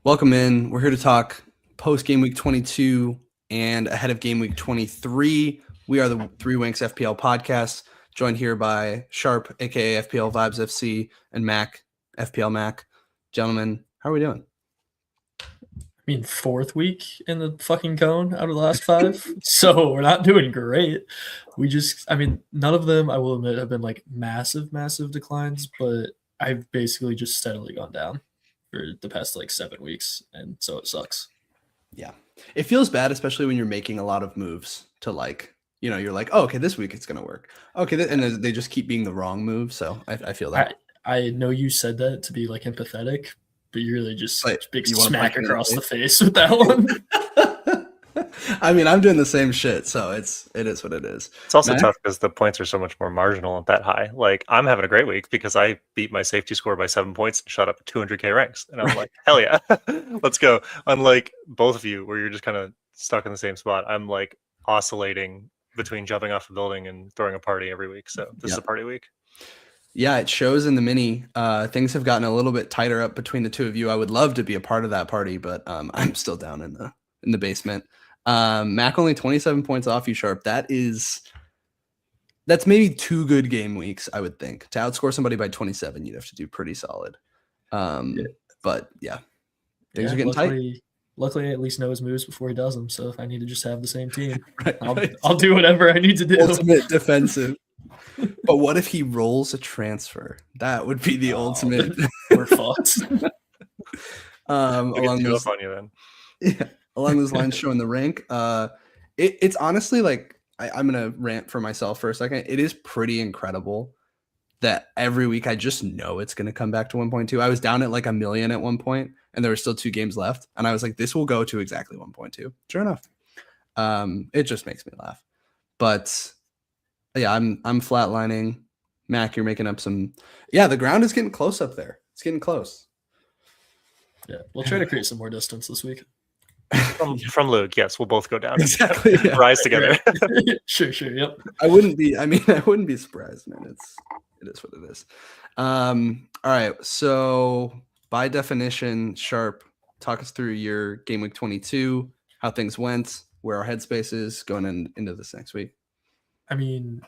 Welcome in. We're here to talk post game week 22 and ahead of game week 23. We are the Three Wanks FPL podcast, joined here by Sharp, aka FPL Vibes FC, and Mac, FPL Mac. Gentlemen, how are we doing? I mean, fourth week in the fucking cone out of the last five. So we're not doing great. None of them, I will admit, have been like massive, massive declines, but I've basically just steadily gone down for the past like 7 weeks. And so it sucks. Yeah. It feels bad, especially when you're making a lot of moves to you're like, oh, okay, this week it's going to work. Okay. And they just keep being the wrong move. So I feel that. I know you said that to be like empathetic, but you really just big you smack across the face with that one. I mean, I'm doing the same shit, so it is what it is. It's also tough because the points are so much more marginal at that high. Like, I'm having a great week because I beat my safety score by 7 points and shot up 200k ranks, and I'm like, hell yeah, let's go. Unlike both of you, where you're just kind of stuck in the same spot, I'm like oscillating between jumping off a building and throwing a party every week. So this is a party week. Yeah, it shows in the mini. Things have gotten a little bit tighter up between the two of you. I would love to be a part of that party, but I'm still down in the basement. Mac only 27 points off you, Sharp. That's maybe 2 good game weeks, I would think. To outscore somebody by 27, you'd have to do pretty solid. But yeah, things are getting tight. Luckily, I at least know his moves before he does them. So if I need to just have the same team, I'll do whatever I need to do. Ultimate defensive. But what if he rolls a transfer? That would be the ultimate. We're fucked. Along those lines, showing the rank. It's honestly like I'm gonna rant for myself for a second. It is pretty incredible that every week I just know it's gonna come back to 1.2. I was down at like 1 million at one point, and there were still 2 games left, and I was like, this will go to exactly 1.2. Sure enough. It just makes me laugh. But yeah, I'm flatlining. Mac, you're making up some. Yeah, the ground is getting close up there. It's getting close. Yeah, we'll try to create some more distance this week. From Luke, yes, we'll both go down. Exactly. Yeah. Rise together. Sure. Yep. I wouldn't be surprised, man. It is what it is. All right. So by definition, Sharp, talk us through your game week 22, how things went, where our headspace is going into this next week. I mean,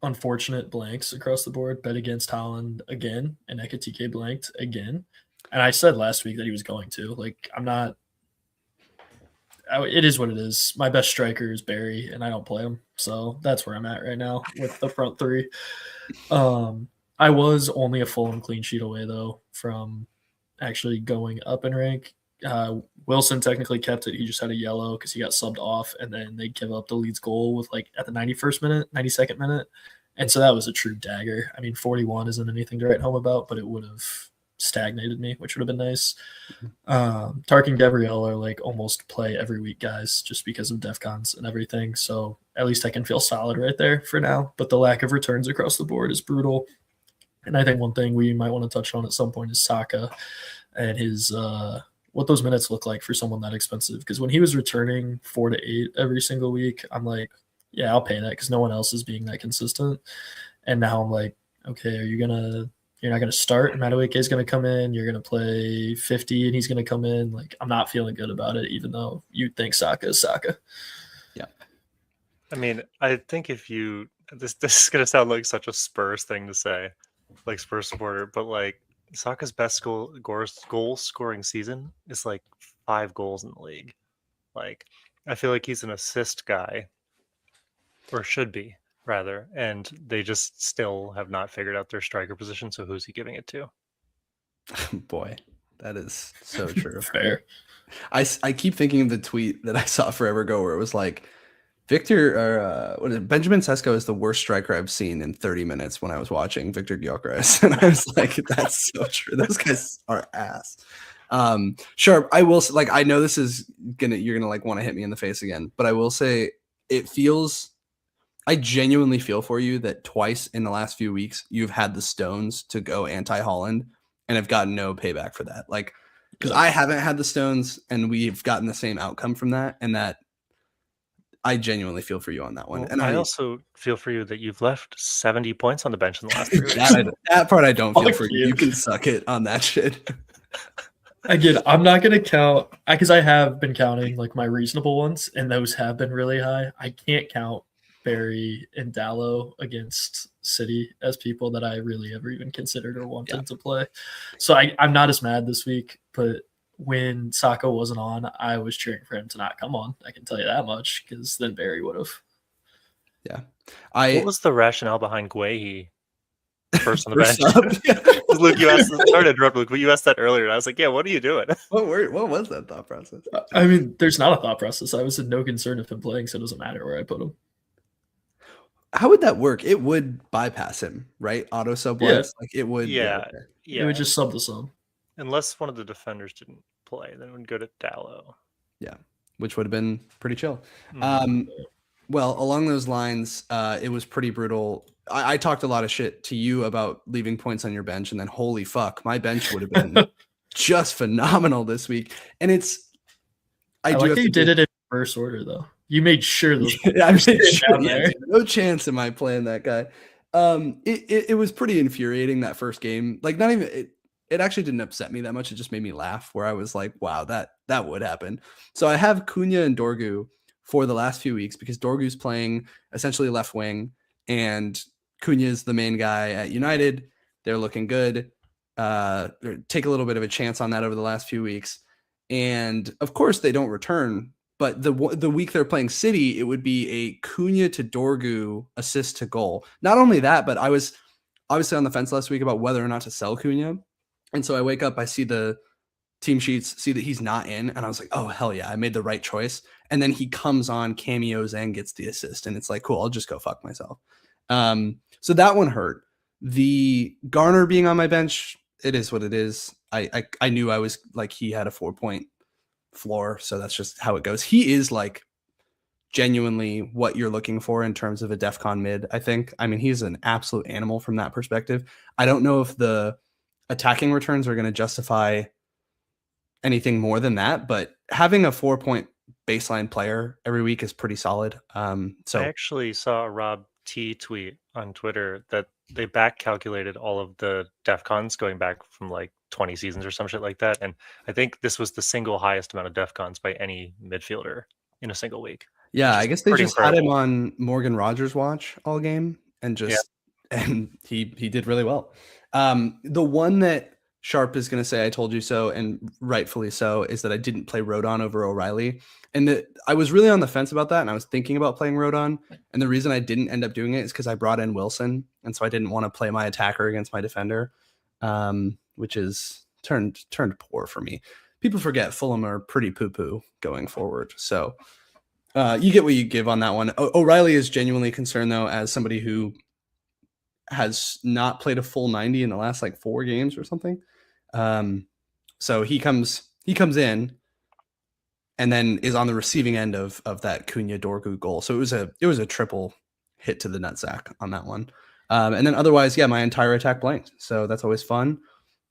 unfortunate blanks across the board. Bet against Holland again, and Ekatike blanked again. And I said last week that he was going to. Like, it is what it is. My best striker is Barry, and I don't play him. So that's where I'm at right now with the front three. I was only a Fulham clean sheet away, though, from actually going up in rank. Wilson technically kept it. He just had a yellow because he got subbed off, and then they give up the Leeds goal with like at the 91st minute, 92nd minute. And so that was a true dagger. I mean, 41 isn't anything to write home about, but it would have stagnated me, which would have been nice. Tark and Gabriel are like almost play every week guys just because of DEFCONs and everything. So at least I can feel solid right there for now. But the lack of returns across the board is brutal. And I think one thing we might want to touch on at some point is Saka and his what those minutes look like for someone that expensive. Because when he was returning 4 to 8 every single week, I'm like, yeah, I'll pay that because no one else is being that consistent. And now I'm like, okay, you're not going to start. Madueke is going to come in. You're going to play 50 and he's going to come in. Like, I'm not feeling good about it, even though you think Saka is Saka. Yeah. I mean, I think this is going to sound like such a Spurs thing to say, like Spurs supporter, but like Saka's best goal scoring season is like 5 goals in the league. Like, I feel like he's an assist guy, or should be, rather, and they just still have not figured out their striker position. So who's he giving it to? Boy, that is so true. Fair. I keep thinking of the tweet that I saw forever ago where it was like, Benjamin Sesko is the worst striker I've seen in 30 minutes when I was watching Victor Gyökeres. And I was like, that's so true. Those guys are ass. Sure. I will, like, I know this is you're gonna like want to hit me in the face again, but I will say I genuinely feel for you that twice in the last few weeks you've had the stones to go anti-Holland and have gotten no payback for that. Like, because I haven't had the stones and we've gotten the same outcome from that, and that I genuinely feel for you on that one. Well, and I also feel for you that you've left 70 points on the bench in the last 3 weeks. that part I don't feel for you. You can suck it on that shit. Again, I'm not going to count because I have been counting like my reasonable ones, and those have been really high. I can't count Barry and Dallo against City as people that I really ever even considered or wanted to play. So I'm not as mad this week, but when Saka wasn't on, I was cheering for him to not come on. I can tell you that much because then Barry would have. Yeah. What was the rationale behind Guehi first on the First bench? up, yeah. Luke, you asked. Sorry to interrupt, Luke, but you asked that earlier, and I was like, "Yeah, what are you doing?" What was that thought process? I mean, there's not a thought process. I was in no concern of him playing, so it doesn't matter where I put him. How would that work? It would bypass him, right? Auto sub Yeah. once, like it would. Yeah, okay. It would just sub the sum. Unless one of the defenders didn't play, then it would go to Dallo. Yeah, which would have been pretty chill. Mhm. Well, along those lines, it was pretty brutal. I talked a lot of shit to you about leaving points on your bench, and then holy fuck, my bench would have been just phenomenal this week. And it's I do like have that to you did it in reverse order, though. You made sure those I made stayed sure, down there. dude, no chance am I playing that guy. It was pretty infuriating that first game. Like, not even it actually didn't upset me that much. It just made me laugh. Where I was like, wow, that would happen. So I have Cunha and Dorgu for the last few weeks because Dorgu's playing essentially left wing, and Cunha is the main guy at United. They're looking good. Take a little bit of a chance on that over the last few weeks, and of course they don't return. But the week they're playing City, it would be a Cunha to Dorgu assist to goal. Not only that, but I was obviously on the fence last week about whether or not to sell Cunha. And so I wake up, I see the team sheets, see that he's not in, and I was like, oh, hell yeah, I made the right choice. And then he comes on, cameos, and gets the assist. And it's like, cool, I'll just go fuck myself. So that one hurt. The Garner being on my bench, it is what it is. I knew I was like, he had a 4-point floor, so that's just how it goes. He is like genuinely what you're looking for in terms of a DEFCON mid, I think. I mean, he's an absolute animal from that perspective. I don't know if the attacking returns are going to justify anything more than that, but having a 4-point baseline player every week is pretty solid. So I actually saw a Rob T tweet on Twitter that they back calculated all of the DEF CONs going back from like 20 seasons or some shit like that. And I think this was the single highest amount of DEF CONs by any midfielder in a single week. yeah, I guess they just had him incredible. on Morgan Rogers watch all game and just and he did really well. The one that Sharp is going to say I told you so, and rightfully so, is that I didn't play Rodon over O'Reilly. And I was really on the fence about that, and I was thinking about playing Rodon. And the reason I didn't end up doing it is because I brought in Wilson, and so I didn't want to play my attacker against my defender, which is turned poor for me. People forget Fulham are pretty poo-poo going forward. So you get what you give on that one. O'Reilly is genuinely concerned, though, as somebody who has not played a full 90 in the last like 4 games or something. So he comes in and then is on the receiving end of that Cunha Dorgu goal. So it was a triple hit to the nutsack on that one. And then otherwise, yeah, my entire attack blanked. So that's always fun.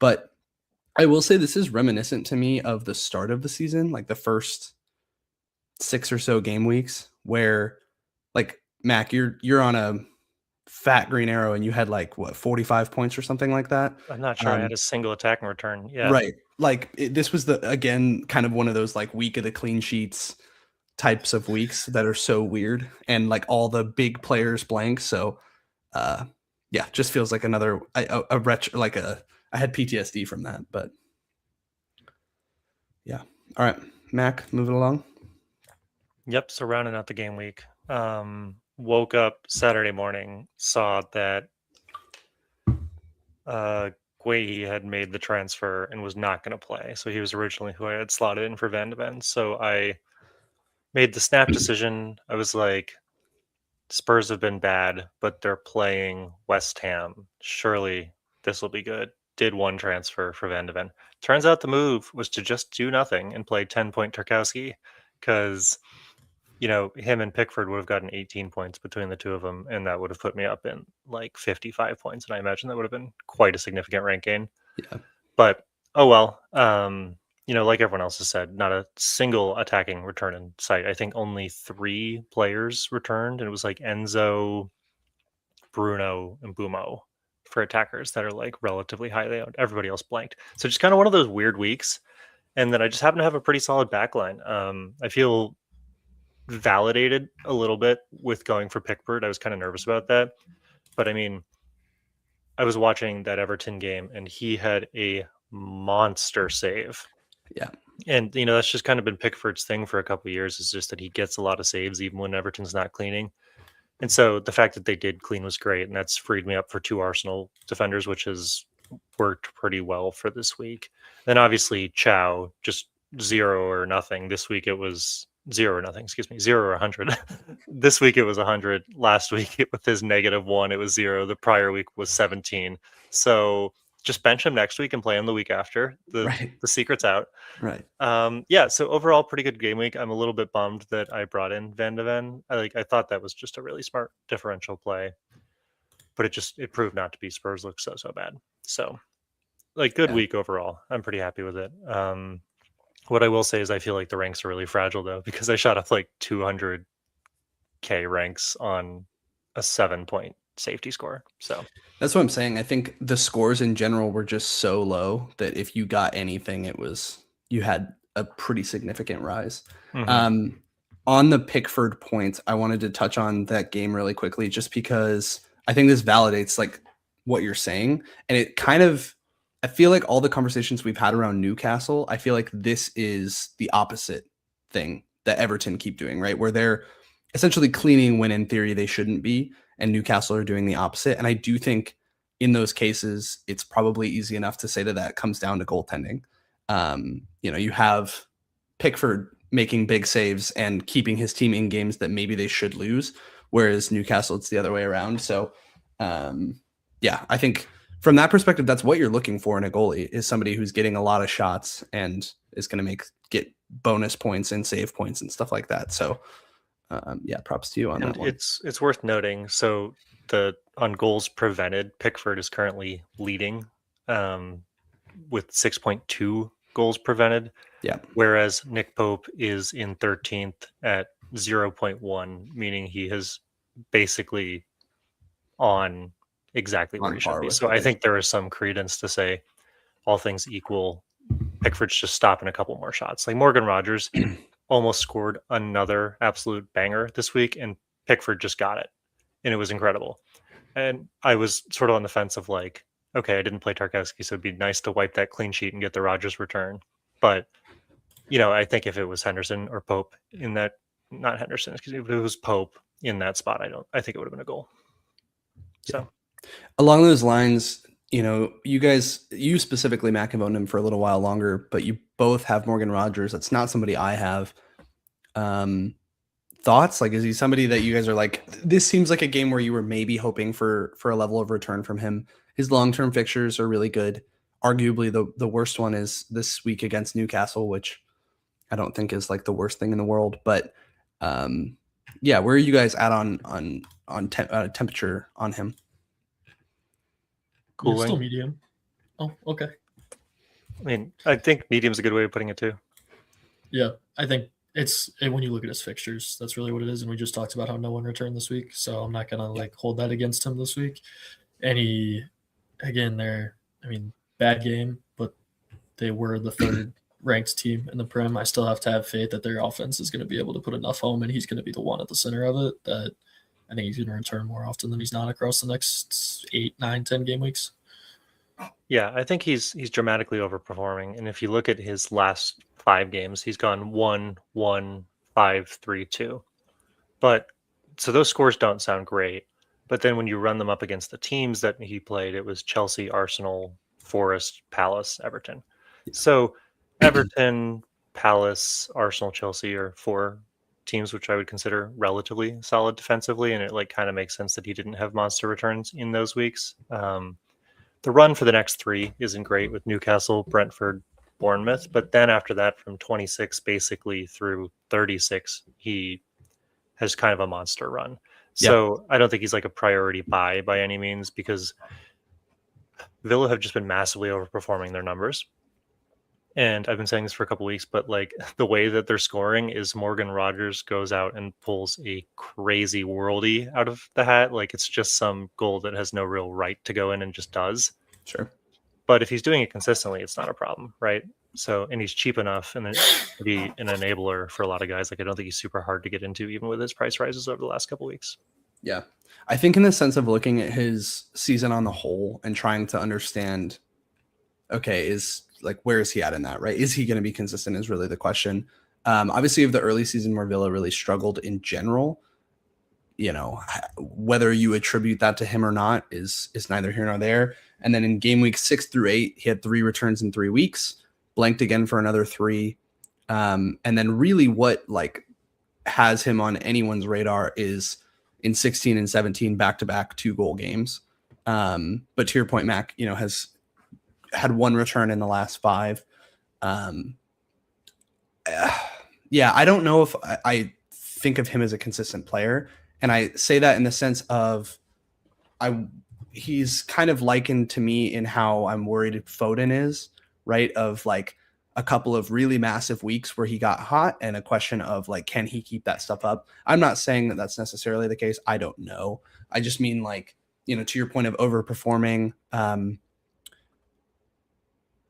But I will say this is reminiscent to me of the start of the season, like the first 6 or so game weeks where like Mac, you're on a fat green arrow and you had like what 45 points or something like that. I'm not sure I had a single attack and return. Yeah. Right. Like this was again, kind of one of those like week of the clean sheets types of weeks that are so weird and like all the big players blank. So yeah, just feels like another a retro, like I had PTSD from that, but yeah. All right, Mac, moving along. Yep. So rounding out the game week, woke up Saturday morning, saw that Guehi had made the transfer and was not going to play. So he was originally who I had slotted in for Van de Ven. So I made the snap decision. I was like, Spurs have been bad, but they're playing West Ham. Surely this will be good. Did one transfer for Van de Ven. Turns out the move was to just do nothing and play 10-point Tarkowski because, him and Pickford would have gotten 18 points between the two of them, and that would have put me up in like 55 points. And I imagine that would have been quite a significant rank gain. Yeah. But, oh well. Like everyone else has said, not a single attacking return in sight. I think only 3 players returned, and it was like Enzo, Bruno, and Bumo for attackers that are like relatively highly owned. Everybody else blanked. So just kind of one of those weird weeks And then I just happen to have a pretty solid backline. I feel validated a little bit with going for Pickford. I was kind of nervous about that. But I mean, I was watching that Everton game and he had a monster save. Yeah. And, you know, that's just kind of been Pickford's thing for a couple of years, is just that he gets a lot of saves even when Everton's not cleaning. And so the fact that they did clean was great. And that's freed me up for 2 Arsenal defenders, which has worked pretty well for this week. Then obviously Chow, just 0 or nothing. This week it was 0 or nothing, excuse me, 0 or 100. This week it was 100. Last week with his -1, it was 0. The prior week was 17. So just bench him next week and play him the week after. The secret's out. Right. Yeah, so overall pretty good game week. I'm a little bit bummed that I brought in Van de Ven. I thought that was just a really smart differential play, but it proved not to be. Spurs look so bad. So like good week overall. I'm pretty happy with it. What I will say is I feel like the ranks are really fragile though, because I shot up like 200k ranks on a 7-point safety score. So that's what I'm saying. I think the scores in general were just so low that if you got anything, you had a pretty significant rise. On the Pickford points, I wanted to touch on that game really quickly, just because I think this validates like what you're saying. And it kind of, I feel like all the conversations we've had around Newcastle, I feel like this is the opposite thing that Everton keep doing, right? Where they're essentially cleaning when in theory they shouldn't be, and Newcastle are doing the opposite. And I do think in those cases, it's probably easy enough to say that comes down to goaltending. You have Pickford making big saves and keeping his team in games that maybe they should lose, whereas Newcastle, it's the other way around. So, I think from that perspective, that's what you're looking for in a goalie, is somebody who's getting a lot of shots and is going to get bonus points and save points and stuff like that. So, props to you on that one. It's worth noting. So on goals prevented, Pickford is currently leading with 6.2 goals prevented. Yeah. Whereas Nick Pope is in 13th at 0.1, meaning he has basically on exactly where he should be. So I think there is some credence to say, all things equal, Pickford's just stopping a couple more shots. Like Morgan Rogers almost scored another absolute banger this week, and Pickford just got it, and it was incredible. And I was sort of on the fence of like, okay, I didn't play Tarkowski, so it'd be nice to wipe that clean sheet and get the Rogers return. But I think if it was Henderson or Pope in that, not Henderson, excuse me, if it was Pope in that spot, I think it would have been a goal. So along those lines, you specifically, Mac, have owned him for a little while longer, but you both have Morgan Rogers. That's not somebody I have. Thoughts? Like, is he somebody that you guys are like, this seems like a game where you were maybe hoping for a level of return from him? His long-term fixtures are really good. Arguably the worst one is this week against Newcastle, which I don't think is like the worst thing in the world. But where are you guys at on temperature on him? Cooling. Still medium. Oh, okay. I mean, I think medium's a good way of putting it too. Yeah, I think when you look at his fixtures, that's really what it is. And we just talked about how no one returned this week, so I'm not gonna hold that against him this week. And bad game, but they were the third ranked team in the Prem. I still have to have faith that their offense is going to be able to put enough home, and he's going to be the one at the center of it, that I think he's going to return more often than he's not across the next 8, 9, 10 game weeks. Yeah, I think he's dramatically overperforming. And if you look at his last 5 games, he's gone 1-1, 5-3-2. But so those scores don't sound great. But then when you run them up against the teams that he played, it was Chelsea, Arsenal, Forest, Palace, Everton. So Everton, Palace, Arsenal, Chelsea are 4 teams which I would consider relatively solid defensively, and it kind of makes sense that he didn't have monster returns in those weeks. The run for the next 3 isn't great with Newcastle, Brentford, Bournemouth, but then after that, from 26 basically through 36, he has kind of a monster run. So I don't think he's like a priority buy by any means, because Villa have just been massively overperforming their numbers. And I've been saying this for a couple weeks, but like the way that they're scoring is Morgan Rogers goes out and pulls a crazy worldie out of the hat. Like it's just some goal that has no real right to go in and just does. Sure. But if he's doing it consistently, it's not a problem, right? So, and he's cheap enough and to be an enabler for a lot of guys. Like, I don't think he's super hard to get into, even with his price rises over the last couple weeks. Yeah. I think in the sense of looking at his season on the whole and trying to understand, okay, where is he at in that, right? Is he going to be consistent is really the question. Obviously, of the early season where Villa really struggled in general, whether you attribute that to him or not is neither here nor there. And then in game week 6 through 8, he had 3 returns in 3 weeks, blanked again for another 3. And then really what has him on anyone's radar is in 16 and 17 back-to-back 2-goal games. But to your point, Mac, has had 1 return in the last 5. Yeah, I don't know if I think of him as a consistent player. And I say that in the sense of he's kind of likened to me in how I'm worried Foden is, right? Of a couple of really massive weeks where he got hot and a question of can he keep that stuff up? I'm not saying that that's necessarily the case. I don't know. I just mean to your point of overperforming.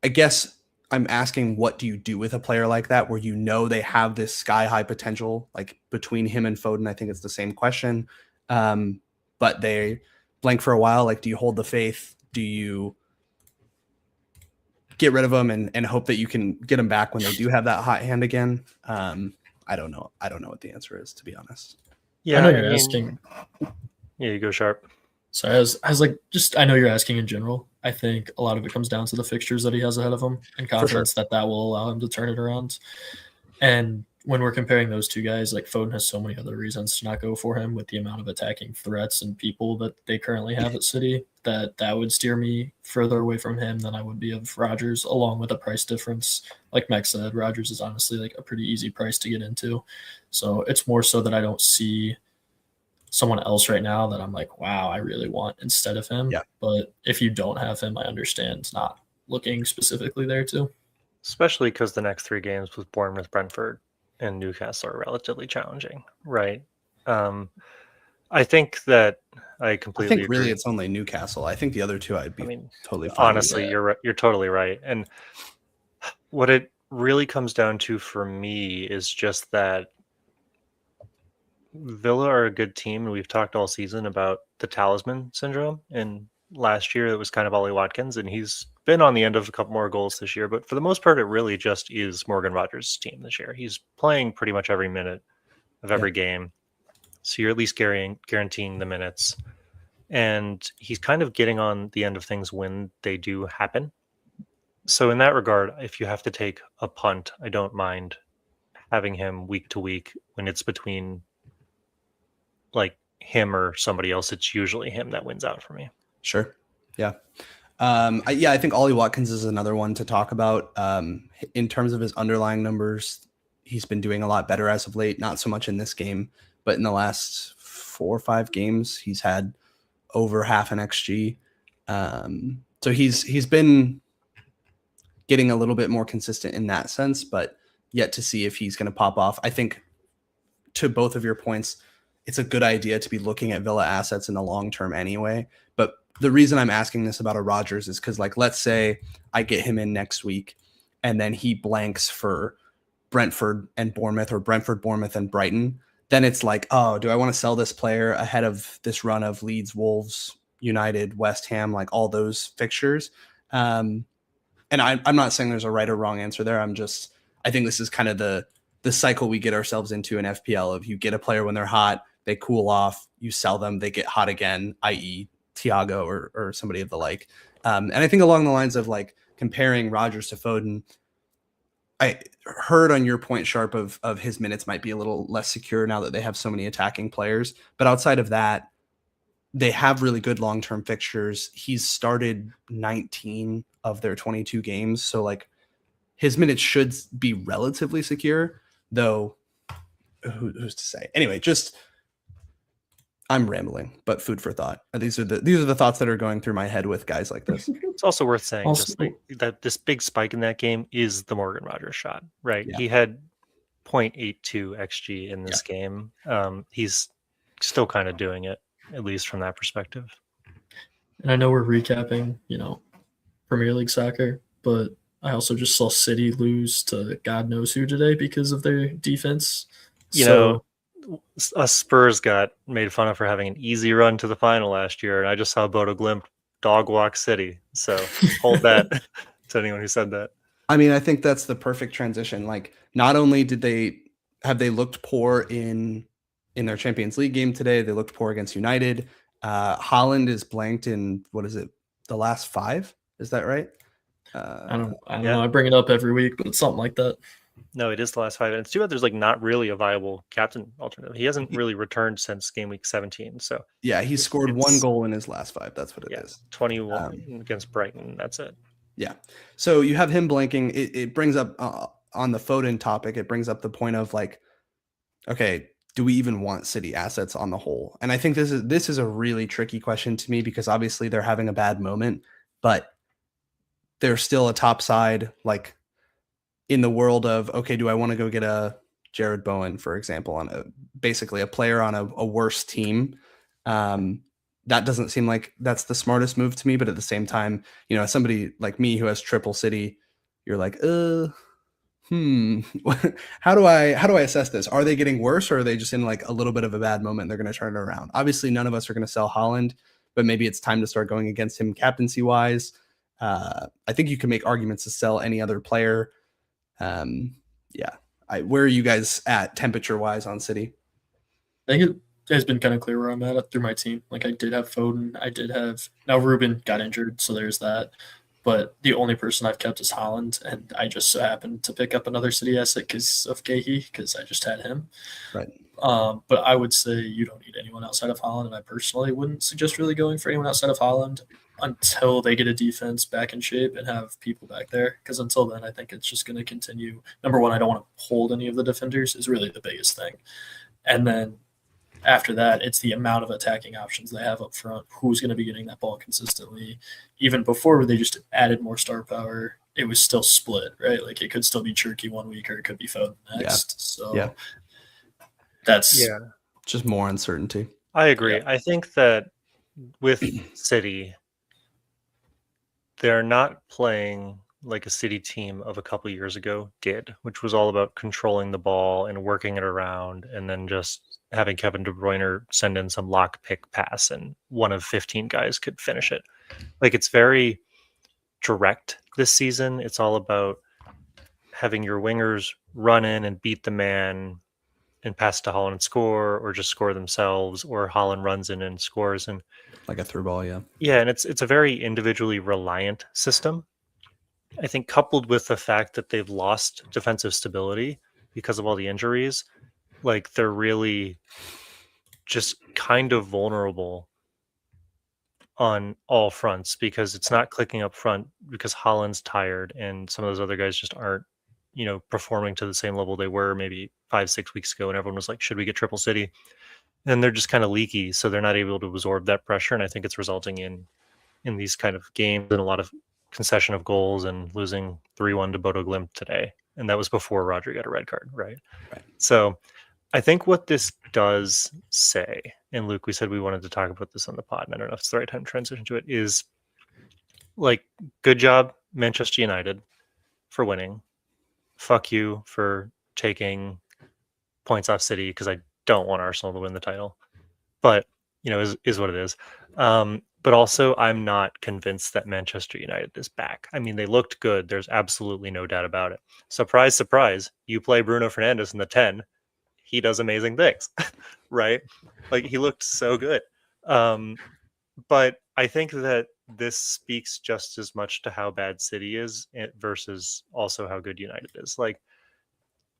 I guess I'm asking, what do you do with a player like that where they have this sky high potential, between him and Foden? I think it's the same question. But they blank for a while. Do you hold the faith? Do you get rid of them and hope that you can get them back when they do have that hot hand again? I don't know. I don't know what the answer is, to be honest. Yeah, I know you're asking. Yeah, you go Sharp. So I know you're asking in general. I think a lot of it comes down to the fixtures that he has ahead of him and confidence that will allow him to turn it around. And when we're comparing those two guys, Foden has so many other reasons to not go for him with the amount of attacking threats and people that they currently have at City, that would steer me further away from him than I would be of Rogers, along with a price difference. Like Max said, Rogers is honestly a pretty easy price to get into. So it's more so that I don't see someone else right now that I'm wow, I really want instead of him. Yeah. But if you don't have him, I understand not looking specifically there too. Especially because the next 3 games with Bournemouth, Brentford, and Newcastle are relatively challenging, right? I think that I completely agree. Really it's only Newcastle. I think the other 2 I'd be totally fine honestly with. You're totally right. And what it really comes down to for me is just that Villa are a good team, and we've talked all season about the talisman syndrome. And last year it was kind of Ollie Watkins, and he's been on the end of a couple more goals this year. But for the most part, it really just is Morgan Rogers' team this year. He's playing pretty much every minute of every game. So you're at least guaranteeing the minutes. And he's kind of getting on the end of things when they do happen. So in that regard, if you have to take a punt, I don't mind having him week to week when it's between him or somebody else. It's usually him that wins out for me. Sure. Yeah. I think Ollie Watkins is another one to talk about. In terms of his underlying numbers, he's been doing a lot better as of late, not so much in this game, but in the last 4 or 5 games, he's had over half an XG. So he's been getting a little bit more consistent in that sense, but yet to see if he's going to pop off. I think to both of your points, it's a good idea to be looking at Villa assets in the long term anyway. But the reason I'm asking this about a Rogers is because let's say I get him in next week and then he blanks for Brentford and Bournemouth, or Brentford, Bournemouth, and Brighton. Then it's oh, do I want to sell this player ahead of this run of Leeds, Wolves, United, West Ham, all those fixtures? And I'm not saying there's a right or wrong answer there. I think this is kind of the cycle we get ourselves into in FPL of you get a player when they're hot, they cool off, you sell them, they get hot again, i.e. Thiago or somebody of the like. And I think along the lines of comparing Rogers to Foden, I heard on your point, Sharp, of his minutes might be a little less secure now that they have so many attacking players. But outside of that, they have really good long-term fixtures. He's started 19 of their 22 games. So his minutes should be relatively secure, though who's to say? Anyway, I'm rambling, but food for thought. These are the thoughts that are going through my head with guys like this. It's also worth saying that this big spike in that game is the Morgan Rogers shot, right? Yeah. He had 0.82 XG in this game. He's still kind of doing it, at least from that perspective. And I know we're recapping, Premier League soccer, but I also just saw City lose to God knows who today because of their defense. You know, us Spurs got made fun of for having an easy run to the final last year, and I just saw Bodo Glimt dog walk City. So hold that to anyone who said that. I mean, I think that's the perfect transition. Like, not only did they looked poor in their Champions League game today, they looked poor against United. Holland is blanked in, what is it, the last 5? Is that right? I don't know. I bring it up every week, but it's something like that. No, it is the last 5. And it's too bad there's like not really a viable captain alternative. He hasn't really returned since game week 17. So yeah, he scored 1 goal in his last 5. That's what it is. 21 against Brighton. That's it. Yeah. So you have him blanking. It brings up on the Foden topic, it brings up the point of like, okay, do we even want City assets on the whole? And I think this is a really tricky question to me, because obviously they're having a bad moment, but they're still a top side, like in the world of, okay, do I want to go get a Jared Bowen, for example, on basically a player on a worse team? That doesn't seem like that's the smartest move to me. But at the same time, you know, as somebody like me who has triple City, you're like, how do I assess this? Are they getting worse, or are they just in like a little bit of a bad moment? They're going to turn it around. Obviously, none of us are going to sell Holland, but maybe it's time to start going against him captaincy wise. I think you can make arguments to sell any other player. Where are you guys at temperature wise on City? I think it has been kind of clear where I'm at through my team. Like, I did have Foden. I did have, now Ruben got injured, so there's that. But the only person I've kept is Holland, and I just so happened to pick up another City asset because of Gahey, because I just had him. Right. But I would say you don't need anyone outside of Holland, and I personally wouldn't suggest really going for anyone outside of Holland until they get a defense back in shape and have people back there. Because until then, I think it's just going to continue. Number one, I don't want to hold any of the defenders is really the biggest thing. And then after that, it's the amount of attacking options they have up front. Who's going to be getting that ball consistently? Even before they just added more star power, it was still split, right? Like, it could still be Cherky 1 week, or it could be Foden next. Yeah. That's just more uncertainty. I agree. Yeah. I think that with City, they're not playing like a City team of a couple years ago did, which was all about controlling the ball and working it around, and then just having Kevin De Bruyne send in some lock pick pass and one of 15 guys could finish it. Like, it's very direct this season. It's all about having your wingers run in and beat the man and pass to Holland and score, or just score themselves, or Holland runs in and scores, and like a through ball. Yeah. And it's a very individually reliant system. I think, coupled with the fact that they've lost defensive stability because of all the injuries, like, they're really just kind of vulnerable on all fronts, because it's not clicking up front because Holland's tired and some of those other guys just aren't, you know, performing to the same level they were maybe 5-6 weeks ago, and everyone was like, should we get triple City? And they're just kind of leaky, so they're not able to absorb that pressure, and I think it's resulting in these kind of games and a lot of concession of goals, and losing 3-1 to Bodo Glimt today. And that was before Rodri got a red card, right? So I think what this does say, and Luke, we said we wanted to talk about this on the pod, and I don't know if it's the right time to transition to it, is like, good job, Manchester United, for winning. Fuck you for taking points off City, because I don't want Arsenal to win the title. But, you know, is what it is. But also, I'm not convinced that Manchester United is back. I mean, they looked good. There's absolutely no doubt about it. Surprise, surprise. You play Bruno Fernandes in the 10. He does amazing things, right? Like, he looked so good. But I think that this speaks just as much to how bad City is versus also how good United is. Like,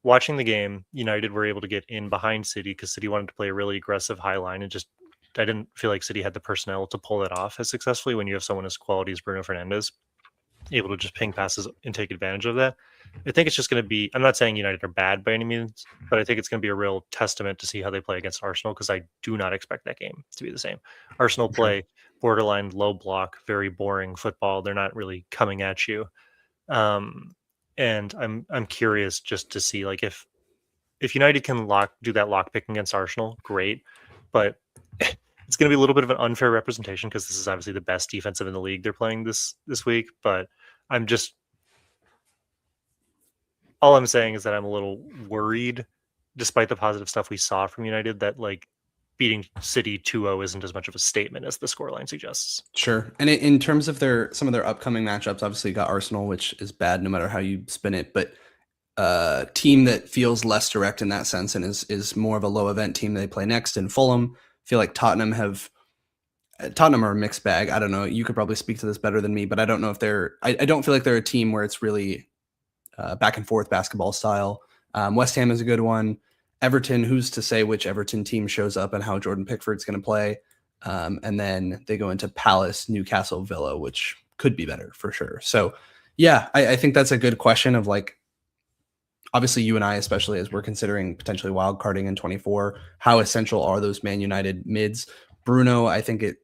watching the game, United were able to get in behind City because City wanted to play a really aggressive high line, and just, I didn't feel like City had the personnel to pull it off as successfully when you have someone as quality as Bruno Fernandes able to just ping passes and take advantage of that. I think it's just going to be, I'm not saying United are bad by any means, but I think it's going to be a real testament to see how they play against Arsenal, because I do not expect that game to be the same. Arsenal play borderline low block, very boring football. They're not really coming at you. And I'm curious just to see, like, if United can do that lock picking against Arsenal, great. But it's going to be a little bit of an unfair representation, because this is obviously the best defensive in the league they're playing this week. But I'm just all I'm saying is that I'm a little worried, despite the positive stuff we saw from United, that like beating City 2-0 isn't as much of a statement as the scoreline suggests. Sure. And in terms of some of their upcoming matchups, obviously you got Arsenal, which is bad no matter how you spin it, but team that feels less direct in that sense and is more of a low event team they play next in Fulham. I feel like Tottenham are a mixed bag. I don't know. You could probably speak to this better than me, but I don't know if I don't feel like they're a team where it's really back and forth basketball style. West Ham is a good one. Everton, who's to say which Everton team shows up and how Jordan Pickford's going to play. And then they go into Palace, Newcastle, Villa, which could be better for sure. So yeah, I think that's a good question of like, obviously you and I, especially as we're considering potentially wild carding in 24, how essential are those Man United mids? Bruno, I think it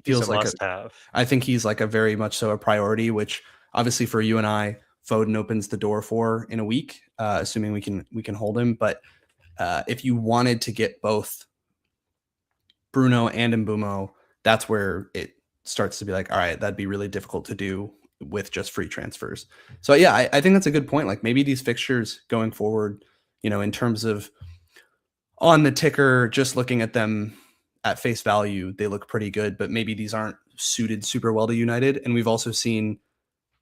feels like must-have. I think he's like a very much so a priority, which obviously for you and I, Foden opens the door for in a week, assuming we can hold him. But if you wanted to get both Bruno and Mbumo, that's where it starts to be like, all right, that'd be really difficult to do with just free transfers. So yeah, I think that's a good point. Like maybe these fixtures going forward, in terms of on the ticker, just looking at them at face value, they look pretty good, but maybe these aren't suited super well to United. And we've also seen,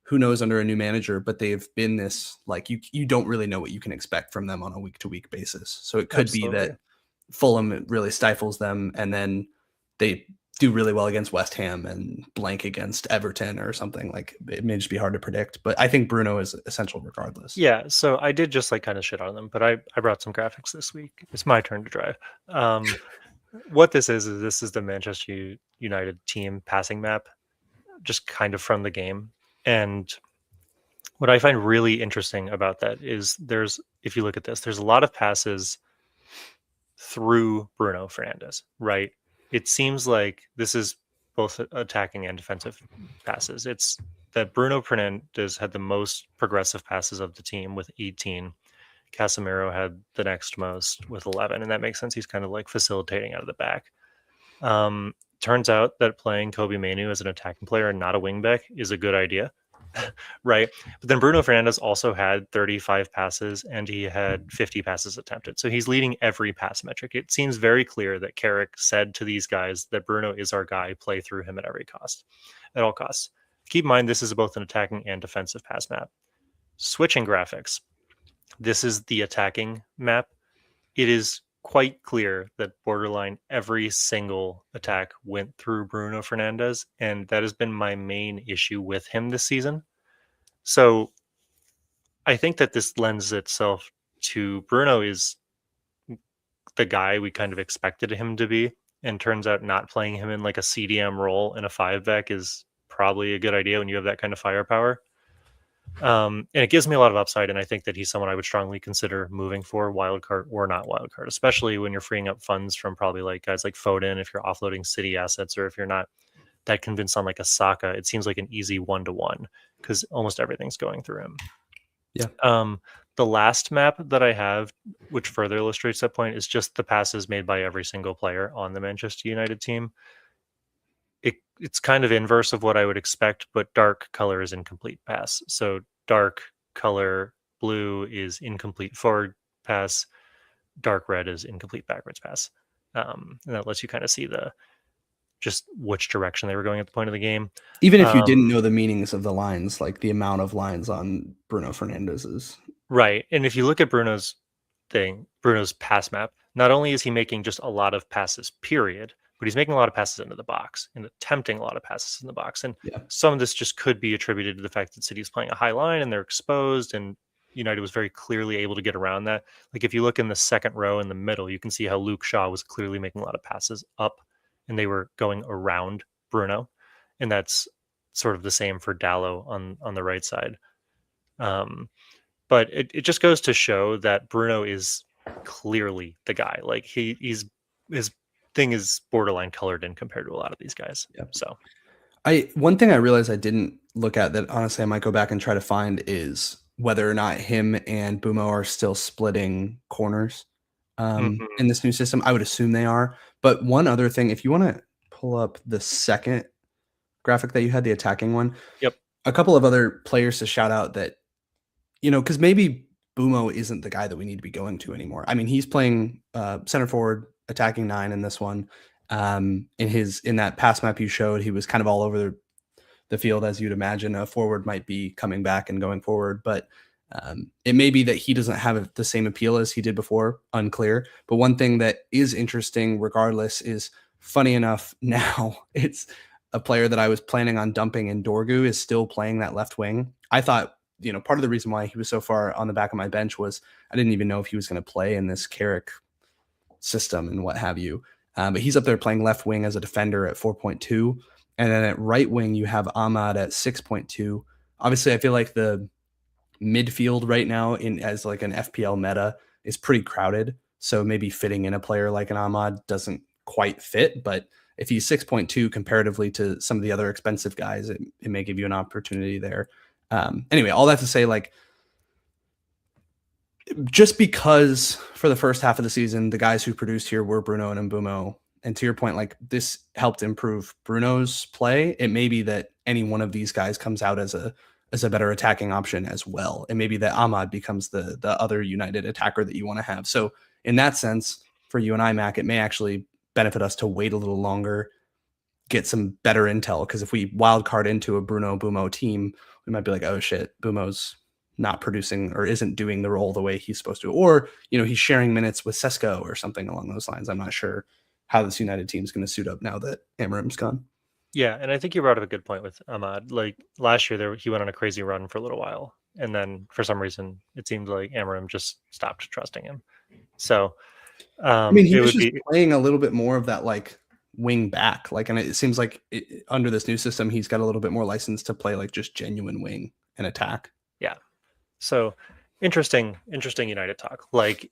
who knows, under a new manager, but they've been this, like, you don't really know what you can expect from them on a week-to-week basis. So it could be that Fulham really stifles them and then they do really well against West Ham and blank against Everton or something. Like, it may just be hard to predict, but I think Bruno is essential regardless. Yeah, so I did just like kind of shit on them, but I brought some graphics this week. It's my turn to drive. What this is the Manchester United team passing map, just kind of from the game. And what I find really interesting about that is if you look at this, there's a lot of passes through Bruno Fernandes, right? It seems like this is both attacking and defensive passes. It's that Bruno Fernandes had the most progressive passes of the team with 18. Casemiro had the next most with 11, and that makes sense. He's kind of like facilitating out of the back. Turns out that playing Kobe Mainoo as an attacking player and not a wingback is a good idea, right? But then Bruno Fernandes also had 35 passes and he had 50 passes attempted. So he's leading every pass metric. It seems very clear that Carrick said to these guys that Bruno is our guy, play through him at all costs. Keep in mind, this is both an attacking and defensive pass map. Switching graphics. This is the attacking map. It is quite clear that borderline every single attack went through Bruno Fernandes, and that has been my main issue with him this season. So I think that this lends itself to Bruno is the guy we kind of expected him to be, and turns out not playing him in like a CDM role in a 5-back is probably a good idea when you have that kind of firepower. And it gives me a lot of upside, and I think that he's someone I would strongly consider moving for, wildcard or not wildcard, especially when you're freeing up funds from probably like guys like Foden, if you're offloading City assets, or if you're not that convinced on like a Saka. It seems like an easy 1-to-1 because almost everything's going through him. Yeah. The last map that I have, which further illustrates that point, is just the passes made by every single player on the Manchester United team. It's kind of inverse of what I would expect, but dark color is incomplete pass. So dark color blue is incomplete forward pass. Dark red is incomplete backwards pass. And that lets you kind of see just which direction they were going at the point of the game. Even if you didn't know the meanings of the lines, like the amount of lines on Bruno Fernandes's. Right. And if you look at Bruno's pass map, not only is he making just a lot of passes, period, but he's making a lot of passes into the box and attempting a lot of passes in the box. And some of this just could be attributed to the fact that City's playing a high line and they're exposed, and United was very clearly able to get around that. Like if you look in the second row in the middle, you can see how Luke Shaw was clearly making a lot of passes up and they were going around Bruno. And that's sort of the same for Dallo on the right side. But it just goes to show that Bruno is clearly the guy. Like his thing is borderline colored in compared to a lot of these guys. Yeah. So one thing I realized I didn't look at that honestly I might go back and try to find is whether or not him and Bumo are still splitting corners in this new system. I would assume they are. But one other thing, if you want to pull up the second graphic that you had, the attacking one. Yep. A couple of other players to shout out that because maybe Bumo isn't the guy that we need to be going to anymore. I mean, he's playing center forward, attacking 9 in this one. In that pass map you showed, he was kind of all over the field, as you'd imagine a forward might be coming back and going forward. But it may be that he doesn't have the same appeal as he did before, unclear. But one thing that is interesting regardless is, funny enough, now it's a player that I was planning on dumping in Dorgu is still playing that left wing. I thought, part of the reason why he was so far on the back of my bench was I didn't even know if he was going to play in this Carrick system and what have you. But he's up there playing left wing as a defender at 4.2. And then at right wing, you have Ahmad at 6.2. Obviously, I feel like the midfield right now as like an FPL meta is pretty crowded. So maybe fitting in a player like an Ahmad doesn't quite fit. But if he's 6.2 comparatively to some of the other expensive guys, it may give you an opportunity there. Anyway, all that to say, like, just because for the first half of the season, the guys who produced here were Bruno and Mbumo, and to your point, like, this helped improve Bruno's play, it may be that any one of these guys comes out as a better attacking option as well. And maybe that Ahmad becomes the other United attacker that you want to have. So in that sense, for you and I, Mac, it may actually benefit us to wait a little longer, get some better intel. Because if we wild card into a Bruno Bumo team, we might be like, oh shit, Bumo's not producing or isn't doing the role the way he's supposed to. Or, he's sharing minutes with Sesko or something along those lines. I'm not sure how this United team is going to suit up now that Amarim's gone. Yeah, and I think you brought up a good point with Ahmad. Like last year, he went on a crazy run for a little while, and then for some reason, it seemed like Amarim just stopped trusting him. So, he was just playing a little bit more of that like wing back, like, and it seems like under this new system, he's got a little bit more license to play like just genuine wing and attack. Yeah. So interesting United talk. Like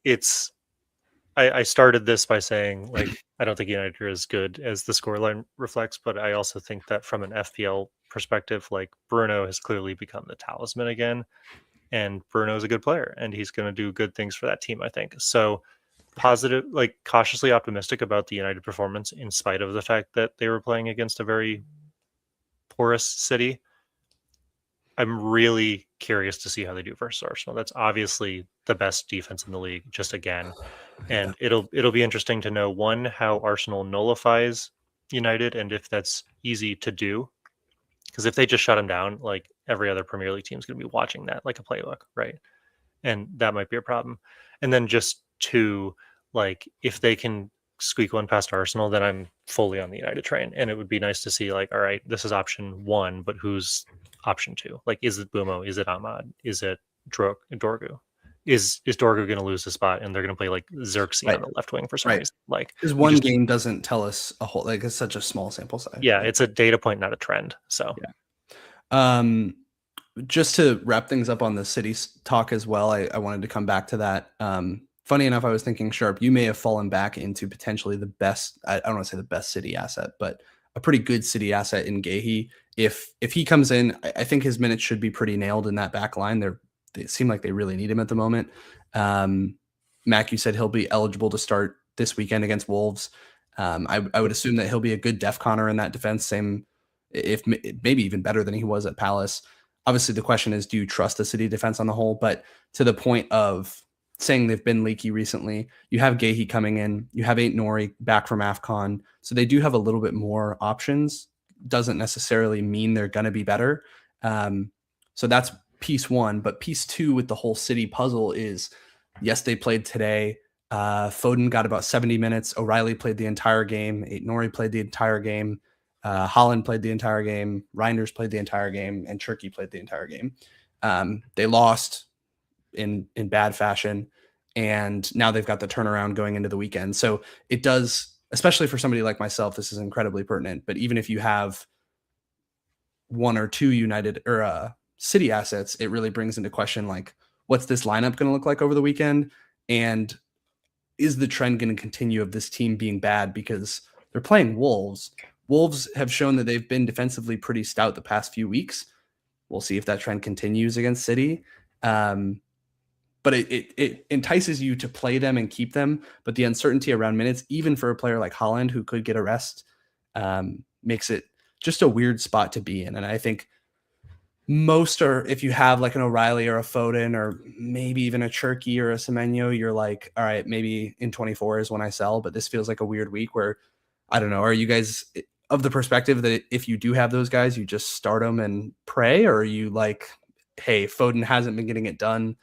I started this by saying, like, I don't think United are as good as the scoreline reflects, but I also think that from an FPL perspective, like, Bruno has clearly become the talisman again, and Bruno is a good player, and he's going to do good things for that team, I think. So positive, like cautiously optimistic about the United performance in spite of the fact that they were playing against a very porous City. I'm really curious to see how they do versus Arsenal. That's obviously the best defense in the league, just again. And it'll be interesting to know, one, how Arsenal nullifies United and if that's easy to do. Because if they just shut them down, like every other Premier League team is going to be watching that like a playbook, right? And that might be a problem. And then just two, like, if they can squeak one past Arsenal, then I'm fully on the United train. And it would be nice to see, like, all right, this is option one, but who's option two? Like, is it Bumo? Is it Ahmad? Is it Dorgu? Is Dorgu going to lose the spot and they're going to play like Xerxes on the left wing for some reason? Like, because one game doesn't tell us a whole, like, it's such a small sample size. Yeah, it's a data point, not a trend. So yeah. Just to wrap things up on the City talk as well, I wanted to come back to that. Funny enough, I was thinking, Sharp, you may have fallen back into potentially the best, I don't want to say the best City asset, but a pretty good City asset in Gahey. If he comes in, I think his minutes should be pretty nailed in that back line. They seem like they really need him at the moment. Mac, you said he'll be eligible to start this weekend against Wolves. I would assume that he'll be a good DEFCONer in that defense, same, if maybe even better than he was at Palace. Obviously, the question is, do you trust the City defense on the whole? But to the point of saying they've been leaky recently, you have Gahey coming in, you have Nori back from AFCON, so they do have a little bit more options. Doesn't necessarily mean they're going to be better. So that's piece one. But piece two with the whole City puzzle is, yes, they played today. Foden got about 70 minutes. O'Reilly played the entire game. Nori played the entire game. Holland played the entire game. Reinders played the entire game. And Turkey played the entire game. They lost in bad fashion. And now they've got the turnaround going into the weekend. So it does, especially for somebody like myself, this is incredibly pertinent. But even if you have one or two United or City assets, it really brings into question, like, what's this lineup going to look like over the weekend? And is the trend going to continue of this team being bad? Because they're playing Wolves. Wolves have shown that they've been defensively pretty stout the past few weeks. We'll see if that trend continues against City. But it entices you to play them and keep them. But the uncertainty around minutes, even for a player like Holland, who could get a rest, makes it just a weird spot to be in. And I think most are, if you have like an O'Reilly or a Foden or maybe even a Cherky or a Semenyo, you're like, all right, maybe in 24 is when I sell, but this feels like a weird week where, I don't know, are you guys of the perspective that if you do have those guys, you just start them and pray, or are you like, hey, Foden hasn't been getting it done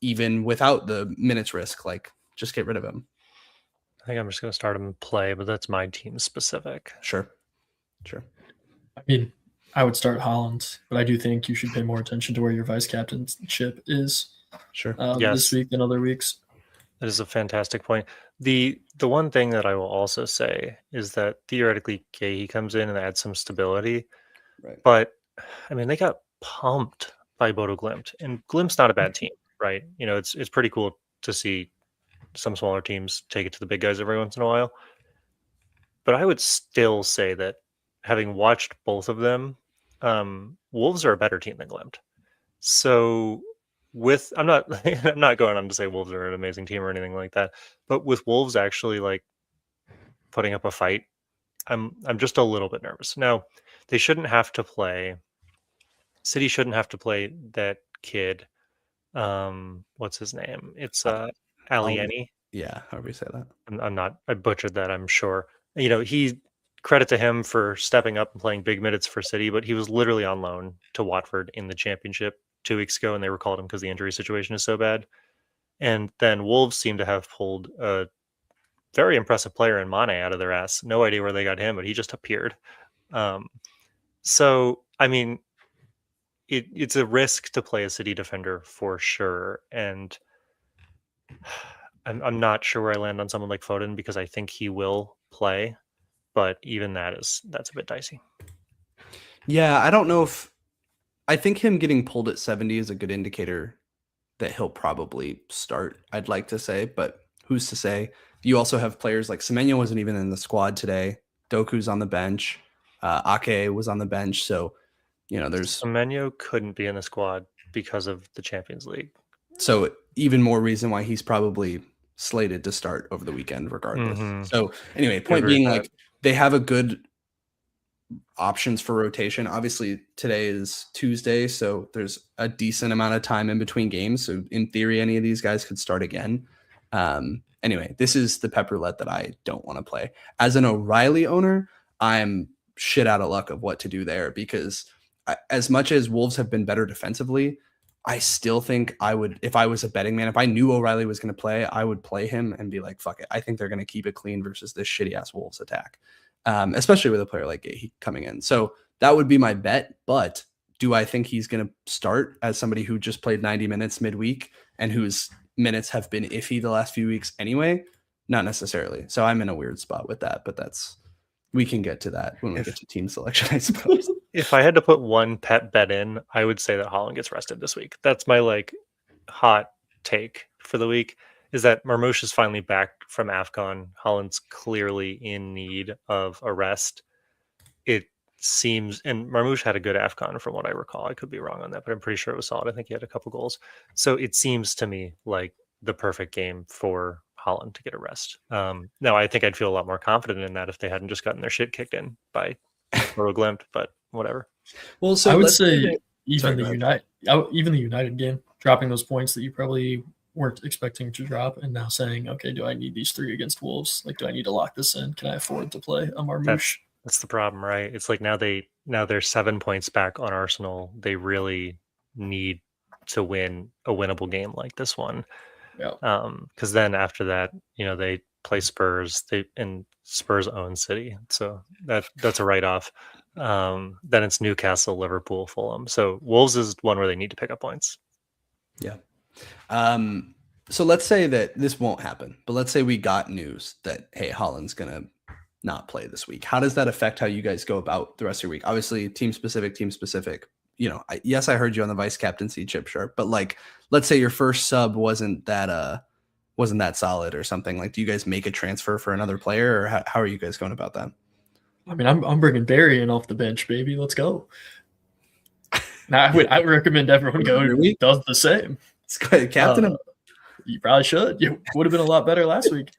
even without the minutes risk, like just get rid of him? I think I'm just going to start him and play, but that's my team specific. Sure. I mean, I would start Holland, but I do think you should pay more attention to where your vice captainship is Sure. this week than other weeks. That is a fantastic point. The one thing that I will also say is that theoretically Gahey comes in and adds some stability. Right. But I mean, they got pumped by Bodo Glimt, and Glimt's not a bad team, right? You know, it's pretty cool to see some smaller teams take it to the big guys every once in a while. But I would still say that having watched both of them, Wolves are a better team than Glimt. So I'm not I'm not going on to say Wolves are an amazing team or anything like that, but with Wolves actually like putting up a fight, I'm just a little bit nervous. Now, they shouldn't have to play. City shouldn't have to play that kid. What's his name? It's Alieni. Yeah, however you say that. I'm not. I butchered that. I'm sure. You know, credit to him for stepping up and playing big minutes for City, but he was literally on loan to Watford in the Championship 2 weeks ago, and they recalled him because the injury situation is so bad. And then Wolves seem to have pulled a very impressive player in Mane out of their ass. No idea where they got him, but he just appeared. So, I mean, it's a risk to play a City defender for sure. And I'm not sure where I land on someone like Foden because I think he will play, but even that's a bit dicey. Yeah, I don't know if I think him getting pulled at 70 is a good indicator that he'll probably start, I'd like to say, but who's to say? You also have players like Semenyo wasn't even in the squad today. Doku's on the bench. Ake was on the bench. So, you know, there's Semenyo couldn't be in the squad because of the Champions League. So even more reason why he's probably slated to start over the weekend regardless. Mm-hmm. So anyway, point being, like, they have a good options for rotation. Obviously today is Tuesday, so there's a decent amount of time in between games. So in theory, any of these guys could start again. Anyway, this is the pep roulette that I don't want to play. As an O'Reilly owner, I'm shit out of luck of what to do there, because as much as Wolves have been better defensively, I still think I would, if I was a betting man, if I knew O'Reilly was going to play, I would play him and be like, fuck it. I think they're going to keep it clean versus this shitty ass Wolves attack, especially with a player like Gahey coming in. So that would be my bet. But do I think he's going to start as somebody who just played 90 minutes midweek and whose minutes have been iffy the last few weeks anyway? Not necessarily. So I'm in a weird spot with that, but we can get to that when we get to team selection, I suppose. If I had to put one pet bet in, I would say that Haaland gets rested this week. That's my like hot take for the week, is that Marmoush is finally back from AFCON. Haaland's clearly in need of a rest. It seems, and Marmoush had a good AFCON from what I recall. I could be wrong on that, but I'm pretty sure it was solid. I think he had a couple goals. So it seems to me like the perfect game for Haaland to get a rest. Now, I think I'd feel a lot more confident in that if they hadn't just gotten their shit kicked in by Bodo Glimt, but whatever. Well, so I would say even the United game, dropping those points that you probably weren't expecting to drop, and now saying, okay, do I need these 3 against Wolves? Like, do I need to lock this in? Can I afford to play a Marmoush? That's the problem, right? It's like now they're 7 points back on Arsenal. They really need to win a winnable game like this one. Yeah. Because then after that, they play Spurs. And Spurs own City, so that's a write-off. Then it's Newcastle, Liverpool, Fulham. So Wolves is one where they need to pick up points. Yeah. So let's say that this won't happen, but let's say we got news that, hey, Haaland's gonna not play this week. How does that affect how you guys go about the rest of your week? Obviously, team specific. Yes, I heard you on the vice captaincy, Chip Sharp, but like, let's say your first sub wasn't that solid or something. Like, do you guys make a transfer for another player, or how are you guys going about that? I mean, I'm bringing Barry in off the bench, baby. Let's go. Now, I would recommend everyone does the same. Let's go ahead, captain him. You probably should. You would have been a lot better last week.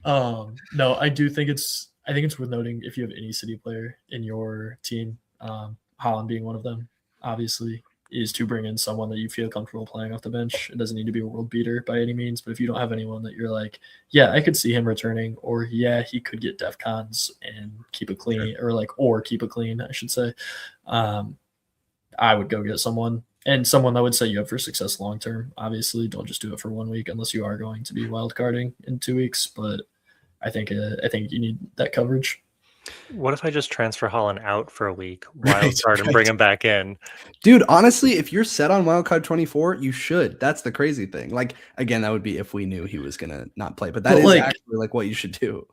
No, I do think it's worth noting if you have any City player in your team, Haaland being one of them. obviously, is to bring in someone that you feel comfortable playing off the bench. It doesn't need to be a world beater by any means, but if you don't have anyone that you're like, yeah, I could see him returning, or yeah, he could get def cons and keep it clean, or keep it clean, I should say. I would go get someone, and someone that would set you up for success long term. Obviously, don't just do it for 1 week unless you are going to be wildcarding in 2 weeks. But I think you need that coverage. What if I just transfer Holland out for a week, wildcard, and bring him back in? Dude, honestly, if you're set on wildcard 24, you should. That's the crazy thing. Like, again, that would be if we knew he was gonna not play, but that is actually like what you should do.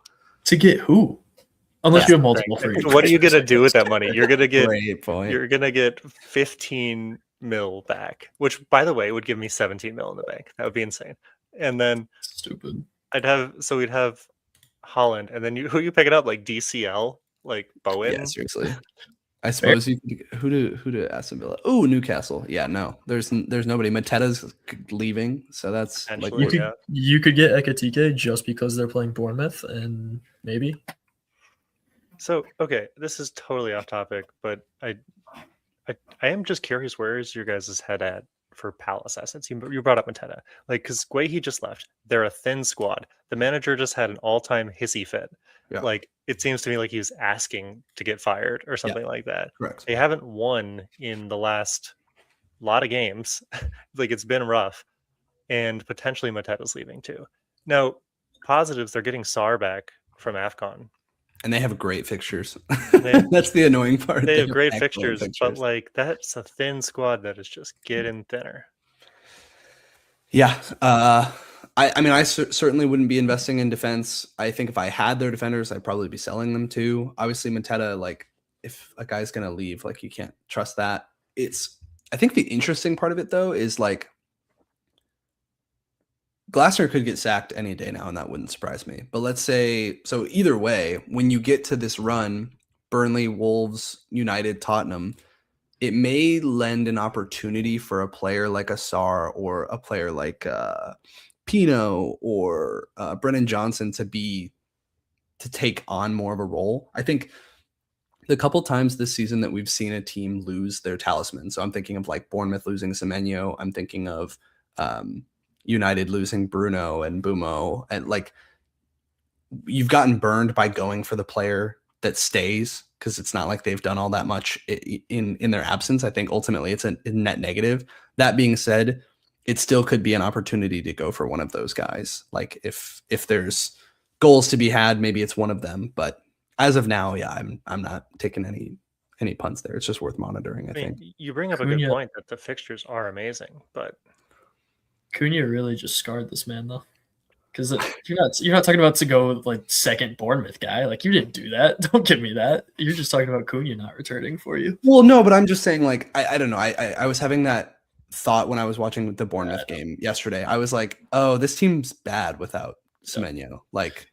To get who? Unless you have multiple free. What are you gonna do with that money? You're gonna get Great point. You're gonna get 15 mil back, which, by the way, would give me 17 mil in the bank. That would be insane. And then stupid. We'd have Holland, and then who you pick it up, like DCL, like Bowen. Yeah, seriously. I suppose who to Aston Villa? Oh, Newcastle. Yeah, no, there's nobody. Mateta's leaving, so that's like you could get Ekatike just because they're playing Bournemouth, and maybe. So okay, this is totally off topic, but I am just curious, where is your guys' head at for Palace assets? You brought up Mateta, like, because Guehi just left. They're a thin squad. The manager just had an all-time hissy fit. Yeah. Like, it seems to me like he was asking to get fired or something like that. Correct. They haven't won in the last lot of games. Like, it's been rough, and potentially Mateta's leaving too. Now, positives, they're getting Sarr back from AFCON. And they have great fixtures. That's the annoying part. They have great fixtures, but like, that's a thin squad that is just getting thinner. Yeah. I mean, I certainly wouldn't be investing in defense. I think if I had their defenders, I'd probably be selling them too. Obviously, Mateta, like, if a guy's going to leave, like, you can't trust that. I think the interesting part of it, though, is like, Glasner could get sacked any day now, and that wouldn't surprise me. But let's say, so either way, when you get to this run, Burnley, Wolves, United, Tottenham, it may lend an opportunity for a player like a Sarr or a player like Pino or Brennan Johnson to take on more of a role. I think the couple times this season that we've seen a team lose their talisman, so I'm thinking of like Bournemouth losing Semenyo, I'm thinking of United losing Bruno and Bumo, and like, you've gotten burned by going for the player that stays because it's not like they've done all that much in their absence. I think ultimately it's a net negative. That being said, it still could be an opportunity to go for one of those guys. Like, if there's goals to be had, maybe it's one of them. But as of now, yeah, I'm not taking any punts there. It's just worth monitoring. I think you bring up a good point that the fixtures are amazing, but Cunha really just scarred this man, though, because you're not talking about to go like second Bournemouth guy. Like, you didn't do that. Don't give me that. You're just talking about Cunha not returning for you. Well, no, but I'm just saying, like, I don't know. I was having that thought when I was watching the Bournemouth game yesterday. I was like, oh, this team's bad without Semenyo. Like,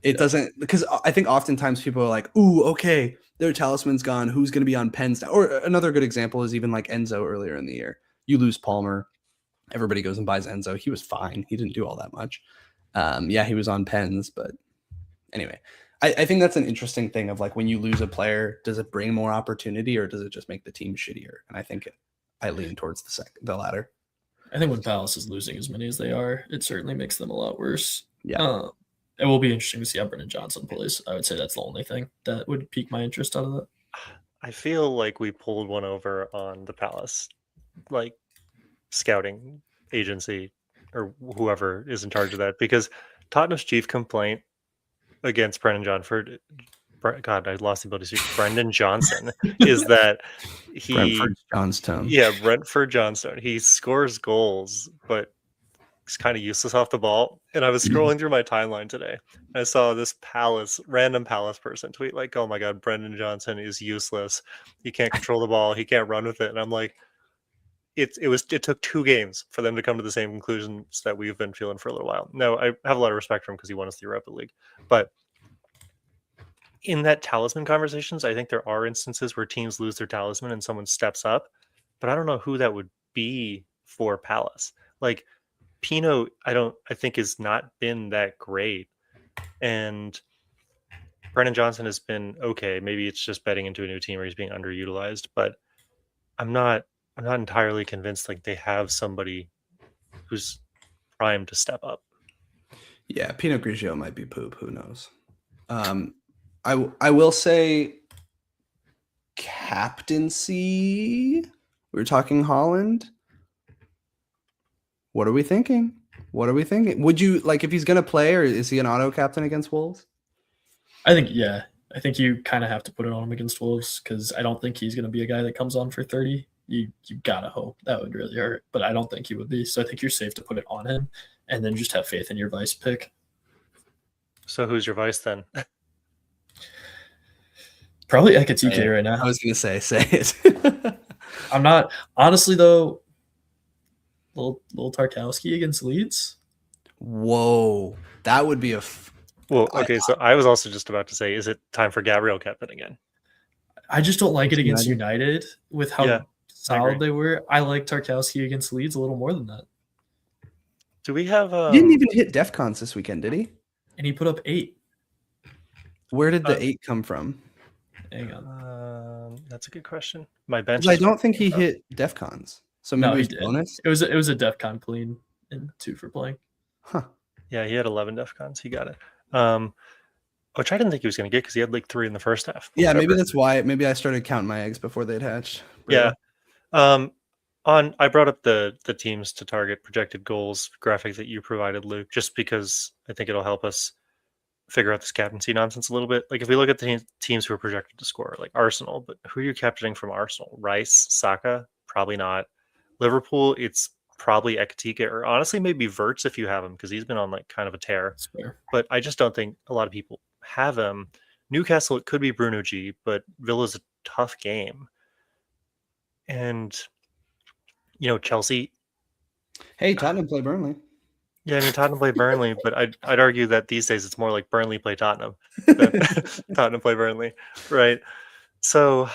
it doesn't, because I think oftentimes people are like, ooh, okay, their talisman's gone. Who's going to be on pens now? Or another good example is even like Enzo earlier in the year. You lose Palmer. Everybody goes and buys Enzo. He was fine. He didn't do all that much. Yeah, he was on pens, but anyway, I think that's an interesting thing of like, when you lose a player, does it bring more opportunity or does it just make the team shittier? And I think I lean towards the latter. I think when Palace is losing as many as they are, it certainly makes them a lot worse. Yeah. It will be interesting to see how Brennan Johnson plays. I would say that's the only thing that would pique my interest out of that. I feel like we pulled one over on the Palace, like, scouting agency or whoever is in charge of that, because Tottenham's chief complaint against Brendan Johnson, God, I lost the ability to speak. Brendan Johnson is that Brentford Johnstone. Yeah, Brentford Johnstone. He scores goals, but he's kind of useless off the ball. And I was scrolling through my timeline today, and I saw this random Palace person tweet like, "Oh my God, Brendan Johnson is useless. He can't control the ball. He can't run with it." And I'm like, it took 2 games for them to come to the same conclusions that we've been feeling for a little while. No, I have a lot of respect for him because he won us the Europa League. But in that talisman conversations, I think there are instances where teams lose their talisman and someone steps up, but I don't know who that would be for Palace. Like, Pino, I think has not been that great. And Brennan Johnson has been okay. Maybe it's just betting into a new team where he's being underutilized, but I'm not entirely convinced like they have somebody who's primed to step up. Yeah, Pinot Grigio might be poop. Who knows? I will say captaincy. We're talking Holland. What are we thinking? What are we thinking? Would you like if he's going to play, or is he an auto captain against Wolves? I think you kind of have to put it on him against Wolves because I don't think he's going to be a guy that comes on for 30. You gotta hope. That would really hurt, but I don't think he would be. So I think you're safe to put it on him, and then just have faith in your vice pick. So who's your vice then? Probably Ekatike right now. I was going to say it. I'm not honestly though. Little Tarkowski against Leeds. Whoa, that would be a. Well, okay. So I was also just about to say, is it time for Gabriel captain again? I just don't like it against United with how solid they were. I like Tarkowski against Leeds a little more than that. Do we have? He didn't even hit DEFCONs this weekend, did he? And he put up 8. Where did the 8 come from? Hang on. That's a good question. My bench. I don't think he hit DEFCONs. So maybe No, he it was did. bonus. It was a DEFCON clean and 2 for playing. Huh. Yeah, he had 11 DEFCONs. He got it. Which I didn't think he was going to get because he had like 3 in the first half. Yeah, maybe that's why. Maybe I started counting my eggs before they'd hatched. Yeah. I brought up the teams to target projected goals graphic that you provided, Luke, just because I think it'll help us figure out this captaincy nonsense a little bit. Like if we look at the teams who are projected to score, like Arsenal, but who are you captaining from Arsenal? Rice, Saka? Probably not. Liverpool, it's probably Ekatike, or honestly maybe Verts if you have him, because he's been on like kind of a tear. But I just don't think a lot of people have him. Newcastle, it could be Bruno G, but Villa's a tough game. And Chelsea. Hey, Tottenham play Burnley. Yeah, I mean Tottenham play Burnley, but I'd argue that these days it's more like Burnley play Tottenham than Tottenham play Burnley, right? So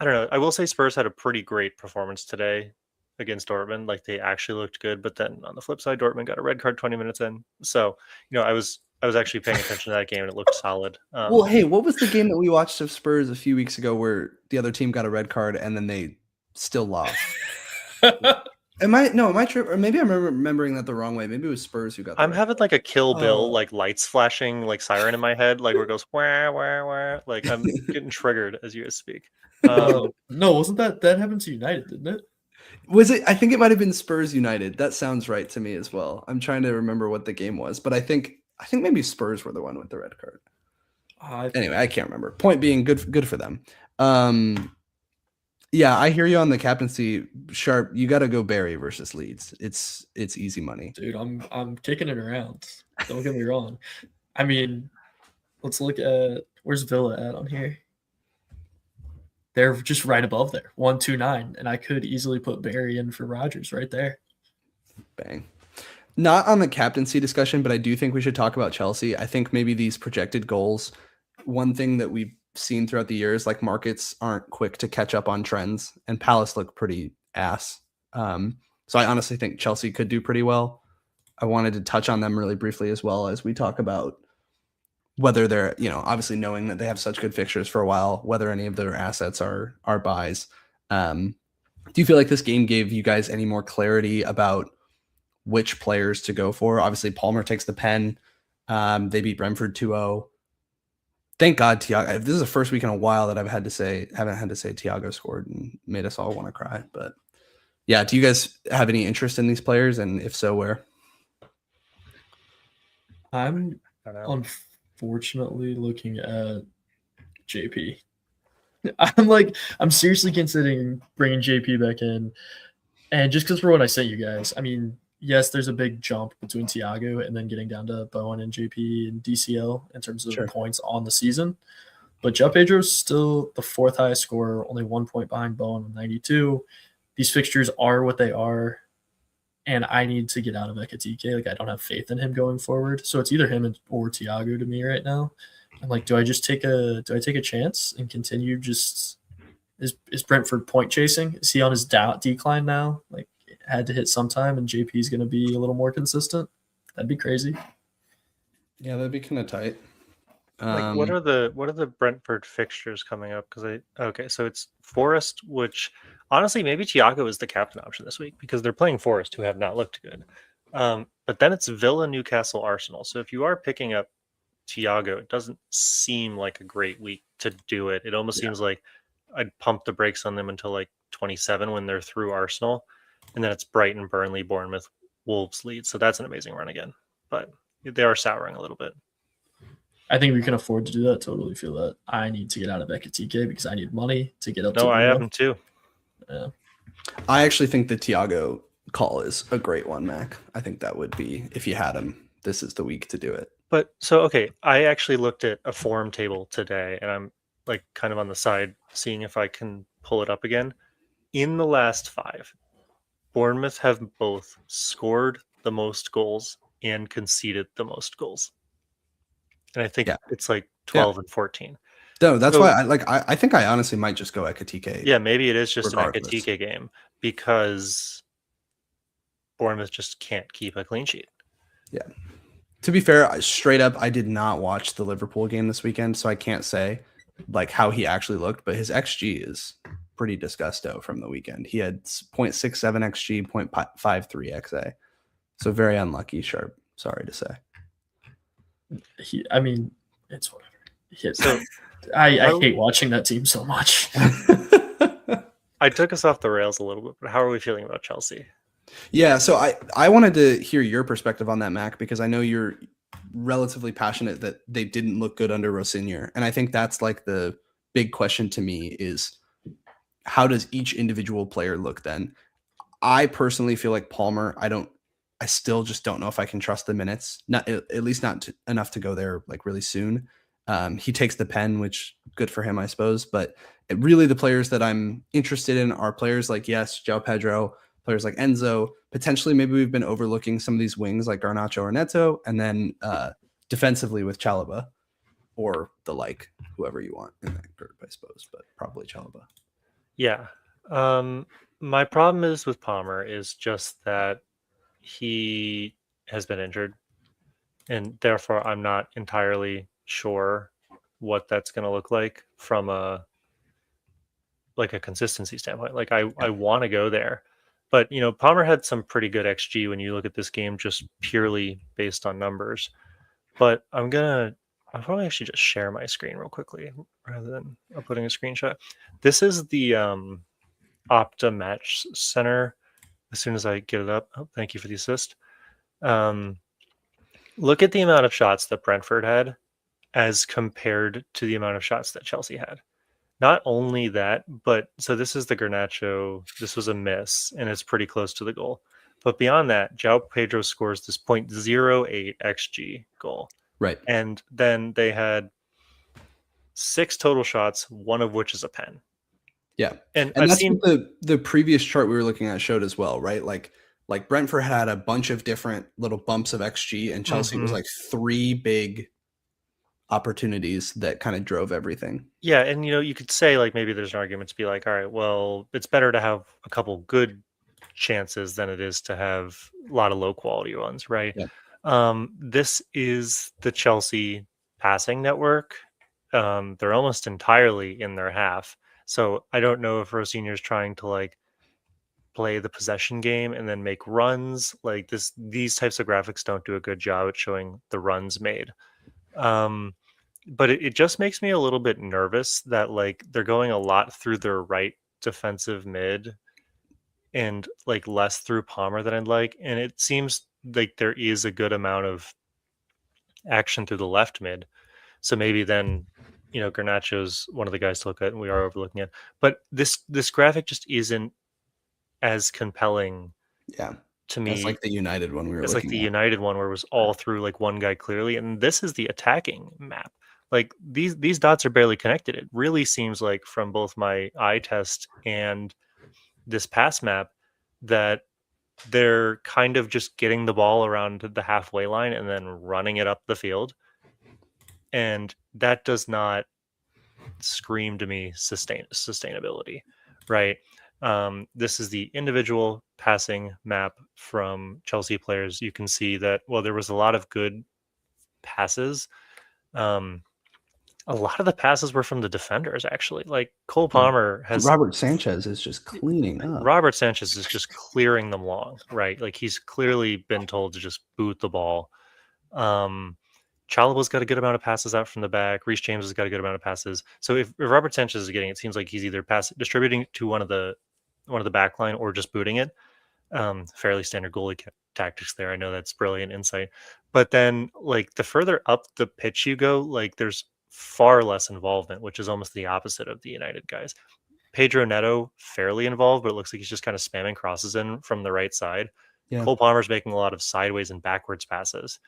I don't know. I will say Spurs had a pretty great performance today against Dortmund. Like they actually looked good, but then on the flip side, Dortmund got a red card 20 minutes in. So I was actually paying attention to that game and it looked solid. Well, hey, what was the game that we watched of Spurs a few weeks ago where the other team got a red card and then they still lost? Am I tripping? Or maybe I'm remembering that the wrong way. Maybe it was Spurs who got. I'm having like a Kill Bill like lights flashing like siren in my head, like where it goes wah wah wah. Like I'm getting triggered as you guys speak. No, wasn't that happened to United, didn't it? Was it? I think it might have been Spurs United. That sounds right to me as well. I'm trying to remember what the game was, but I think maybe Spurs were the one with the red card. Anyway, I can't remember. Point being, good for them. Yeah, I hear you on the captaincy. Sharp, you got to go Barry versus Leeds. It's easy money, dude. I'm kicking it around. Don't get me wrong. I mean, let's look at where's Villa at on here. They're just right above there, 129, and I could easily put Barry in for Rogers right there. Bang. Not on the captaincy discussion, but I do think we should talk about Chelsea. I think maybe these projected goals. One thing that we've seen throughout the years, like markets aren't quick to catch up on trends, and Palace look pretty ass. So I honestly think Chelsea could do pretty well. I wanted to touch on them really briefly as well as we talk about whether they're, obviously knowing that they have such good fixtures for a while, whether any of their assets are buys. Do you feel like this game gave you guys any more clarity about which players to go for? Obviously, Palmer takes the pen. They beat Brentford 2-0. Thank God, Thiago. This is the first week in a while that haven't had to say Thiago scored and made us all want to cry. But yeah, do you guys have any interest in these players? And if so, where? I'm unfortunately looking at JP. I'm seriously considering bringing JP back in. And just because for what I sent you guys, I mean, yes, there's a big jump between Thiago and then getting down to Bowen and JP and DCL in terms of points on the season. But João Pedro's still the 4th highest scorer, only 1 point behind Bowen with 92. These fixtures are what they are, and I need to get out of Ekatike. Like, I don't have faith in him going forward. So it's either him or Thiago to me right now. I'm like, do I take a chance and continue just is Brentford point chasing? Is he on his decline now? Like, had to hit sometime, and JP is going to be a little more consistent. That'd be crazy. Yeah, that'd be kind of tight. What are the Brentford fixtures coming up? So it's Forest, which honestly maybe Thiago is the captain option this week because they're playing Forest, who have not looked good. But then it's Villa, Newcastle, Arsenal. So if you are picking up Thiago, it doesn't seem like a great week to do it. It almost seems like I'd pump the brakes on them until like 27 when they're through Arsenal, and then it's Brighton, Burnley, Bournemouth, Wolves, Leeds. So that's an amazing run again, but they are souring a little bit. I think we can afford to do that. Totally feel that. I need to get out of Ekatike because I need money to get up to. No, I have them too. Yeah. I actually think the Thiago call is a great one, Mac. I think that would be, if you had him, this is the week to do it. But so, okay, I actually looked at a form table today, and I'm like kind of on the side seeing if I can pull it up again. In the last 5, Bournemouth have both scored the most goals and conceded the most goals. And I think it's like 12 and 14. No, that's why I think I honestly might just go Ekatike. Yeah, maybe it is just an Ekatike game because Bournemouth just can't keep a clean sheet. Yeah. To be fair, straight up, I did not watch the Liverpool game this weekend, so I can't say like how he actually looked, but his XG is pretty disgusto from the weekend. He had 0.67 XG, 0.53 XA. So very unlucky, Sharp. Sorry to say. I mean, it's whatever. So I hate watching that team so much. I took us off the rails a little bit, but how are we feeling about Chelsea? Yeah, so I wanted to hear your perspective on that, Mac, because I know you're relatively passionate that they didn't look good under Rosenior. And I think that's like the big question to me is how does each individual player look then? I personally feel like Palmer, I still just don't know if I can trust the minutes, not at least not enough to go there like really soon. He takes the pen, which good for him, I suppose. But really the players that I'm interested in are players like, yes, João Pedro, players like Enzo. Potentially, maybe we've been overlooking some of these wings like Garnacho or Neto, and then defensively with Chalobah or the like, whoever you want in that group, I suppose, but probably Chalobah. Yeah. My problem is with Palmer is just that he has been injured, and therefore I'm not entirely sure what that's going to look like from a consistency standpoint. Like I want to go there, but Palmer had some pretty good XG when you look at this game just purely based on numbers. But I'll probably actually just share my screen real quickly rather than putting a screenshot. This is the Opta Match Center. As soon as I get it up, thank you for the assist. Look at the amount of shots that Brentford had as compared to the amount of shots that Chelsea had. Not only that, but so this is the Garnacho. This was a miss, and it's pretty close to the goal. But beyond that, João Pedro scores this 0.08 XG goal. Right. And then they had 6 total shots, one of which is a pen. Yeah. And that's what the previous chart we were looking at showed as well, right? Like Brentford had a bunch of different little bumps of XG, and Chelsea was like 3 big opportunities that kind of drove everything. Yeah, and you could say like maybe there's an argument to be like, all right, well, it's better to have a couple good chances than it is to have a lot of low quality ones, right? Yeah. This is the Chelsea passing network. They're almost entirely in their half. So I don't know if Rosenior is trying to like play the possession game and then make runs. Like these types of graphics don't do a good job at showing the runs made. But it just makes me a little bit nervous that like they're going a lot through their right defensive mid and like less through Palmer than I'd like. And it seems like there is a good amount of action through the left mid. So maybe then Garnacho's one of the guys to look at, and we are overlooking it. But this graphic just isn't as compelling. Yeah. To me, it's like the United one we were. It's like the United one where it was all through like one guy clearly, and this is the attacking map. Like these dots are barely connected. It really seems like from both my eye test and this pass map that they're kind of just getting the ball around the halfway line and then running it up the field. And that does not scream to me sustainability, right? This is the individual passing map from Chelsea players. You can see that, well, there was a lot of good passes. A lot of the passes were from the defenders, actually. Like Cole Palmer has Robert Sanchez is just cleaning up. Robert Sanchez is just clearing them long, right? Like he's clearly been told to just boot the ball. Chalaba's got a good amount of passes out from the back. Reece James has got a good amount of passes. So if Robert Sanchez is getting, it seems like he's either distributing to one of the back line or just booting it. Fairly standard goalie tactics there. I know that's brilliant insight. But then like the further up the pitch you go, like there's far less involvement, which is almost the opposite of the United guys. Pedro Neto fairly involved, but it looks like he's just kind of spamming crosses in from the right side. Yeah. Cole Palmer's making a lot of sideways and backwards passes.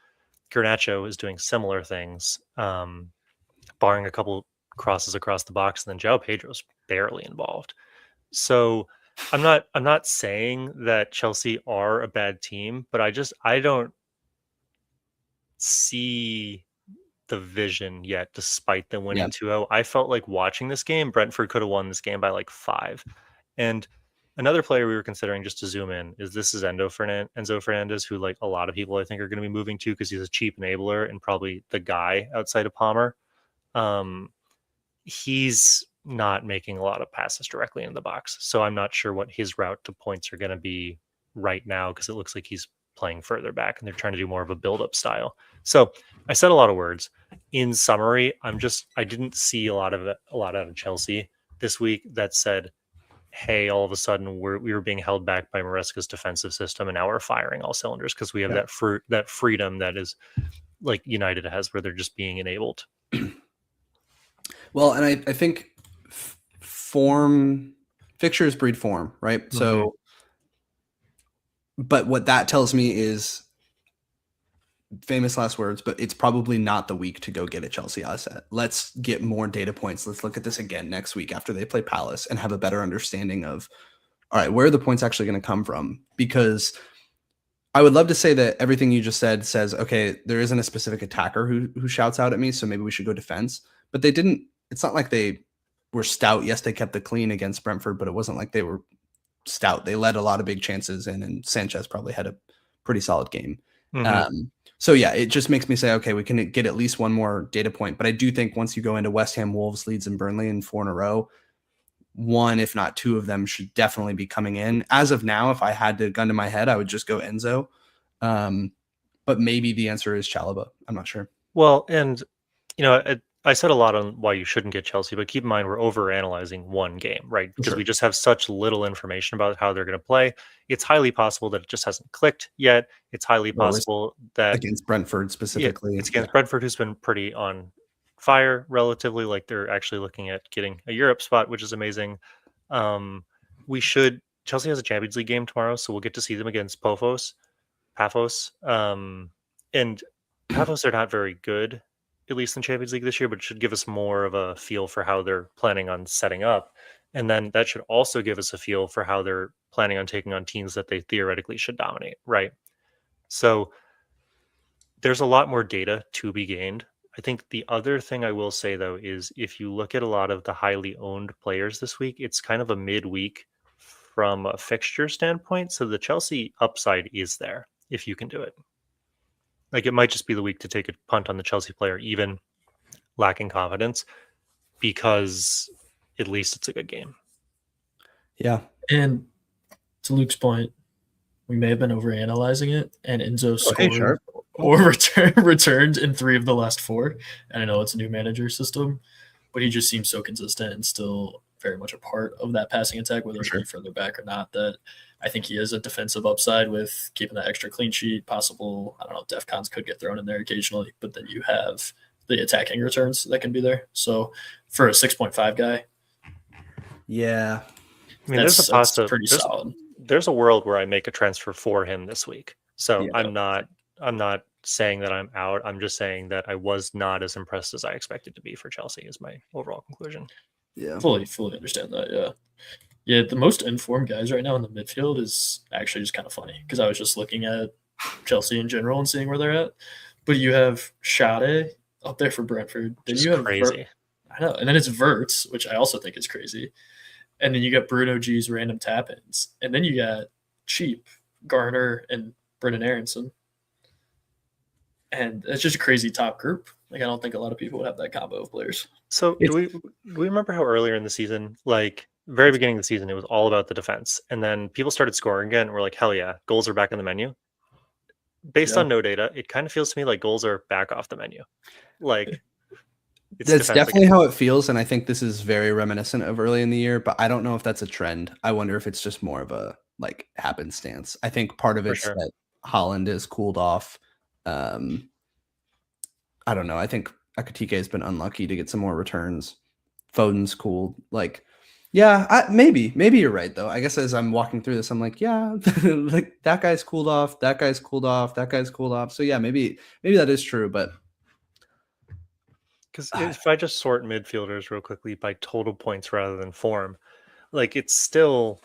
Garnacho is doing similar things, barring a couple crosses across the box, and then João Pedro's barely involved. So I'm not saying that Chelsea are a bad team, but I don't see the vision yet, despite them winning 2-0. I felt like watching this game, Brentford could have won this game by like 5. And another player we were considering, just to zoom in, is Enzo Fernandez, who like a lot of people I think are going to be moving to because he's a cheap enabler and probably the guy outside of Palmer. He's not making a lot of passes directly in the box, so I'm not sure what his route to points are going to be right now because it looks like he's playing further back and they're trying to do more of a build-up style. So I said a lot of words. In summary, I didn't see a lot out of Chelsea this week that said, hey, all of a sudden we were being held back by Maresca's defensive system and now we're firing all cylinders because we have that freedom that is like United has, where they're just being enabled. Well, and I think fixtures breed form, right? Mm-hmm. So, but what that tells me is, famous last words, but it's probably not the week to go get a Chelsea asset. Let's get more data points. Let's look at this again next week after they play Palace and have a better understanding of, all right, where are the points actually going to come from? Because I would love to say that everything you just said says, okay, there isn't a specific attacker who shouts out at me, so maybe we should go defense. But they didn't. It's not like they were stout. Yes, they kept the clean against Brentford, but it wasn't like they were stout. They led a lot of big chances in, and Sanchez probably had a pretty solid game. Mm-hmm. So yeah, it just makes me say, okay, we can get at least one more data point. But I do think once you go into West Ham, Wolves, Leeds, and Burnley in 4 in a row, 1, if not 2 of them should definitely be coming in. As of now, if I had the gun to my head, I would just go Enzo. But maybe the answer is Chalobah. I'm not sure. Well, and I said a lot on why you shouldn't get Chelsea, but keep in mind we're overanalyzing one game, right? Because we just have such little information about how they're going to play. It's highly possible that it just hasn't clicked yet. It's highly possible that against Brentford specifically, it's against Brentford, who's been pretty on fire relatively. Like they're actually looking at getting a Europe spot, which is amazing. Chelsea has a Champions League game tomorrow, so we'll get to see them against Paphos. And Paphos are not very good, at least in Champions League this year, but it should give us more of a feel for how they're planning on setting up. And then that should also give us a feel for how they're planning on taking on teams that they theoretically should dominate, right? So there's a lot more data to be gained. I think the other thing I will say, though, is if you look at a lot of the highly owned players this week, it's kind of a midweek from a fixture standpoint. So the Chelsea upside is there if you can do it. Like it might just be the week to take a punt on the Chelsea player, even lacking confidence, because at least it's a good game. Yeah. And to Luke's point, we may have been overanalyzing it, and Enzo scored or returned in 3 of the last 4. And I know it's a new manager system, but he just seems so consistent and still very much a part of that passing attack, whether it's further back or not, that I think he is a defensive upside with keeping that extra clean sheet possible. I don't know, DEFCONs could get thrown in there occasionally, but then you have the attacking returns that can be there. So for a 6.5 guy, yeah, I mean, that's pretty solid. There's a world where I make a transfer for him this week. So yeah, I'm not saying that I'm out. I'm just saying that I was not as impressed as I expected to be for Chelsea is my overall conclusion. Yeah, fully understand that. Yeah, the most informed guys right now in the midfield is actually just kind of funny because I was just looking at Chelsea in general and seeing where they're at. But you have Schade up there for Brentford. Then you have crazy. I know, and then it's Wirtz, which I also think is crazy. And then you got Bruno G's random tap-ins, and then you got cheap Garner and Brendan Aronson, and it's just a crazy top group. Like I don't think a lot of people would have that combo of players. So do we remember how earlier in the season, like very beginning of the season, it was all about the defense, and then people started scoring again, and we're like, hell yeah, goals are back in the menu. Based Yeah. on no data, it kind of feels to me like goals are back off the menu. Like it's That's defense definitely again. how it feels, and I think this is very reminiscent of early in the year, but I don't know if that's a trend. I wonder if it's just more of a like happenstance. I think part of For it's sure. that Holland is cooled off. I don't know. I think Akatike has been unlucky to get some more returns. Foden's cool. Like, yeah, maybe you're right though. I guess as I'm walking through this, I'm like, yeah, like that guy's cooled off. That guy's cooled off. That guy's cooled off. So yeah, maybe that is true, but. Because if I just sort midfielders real quickly by total points rather than form, like it's still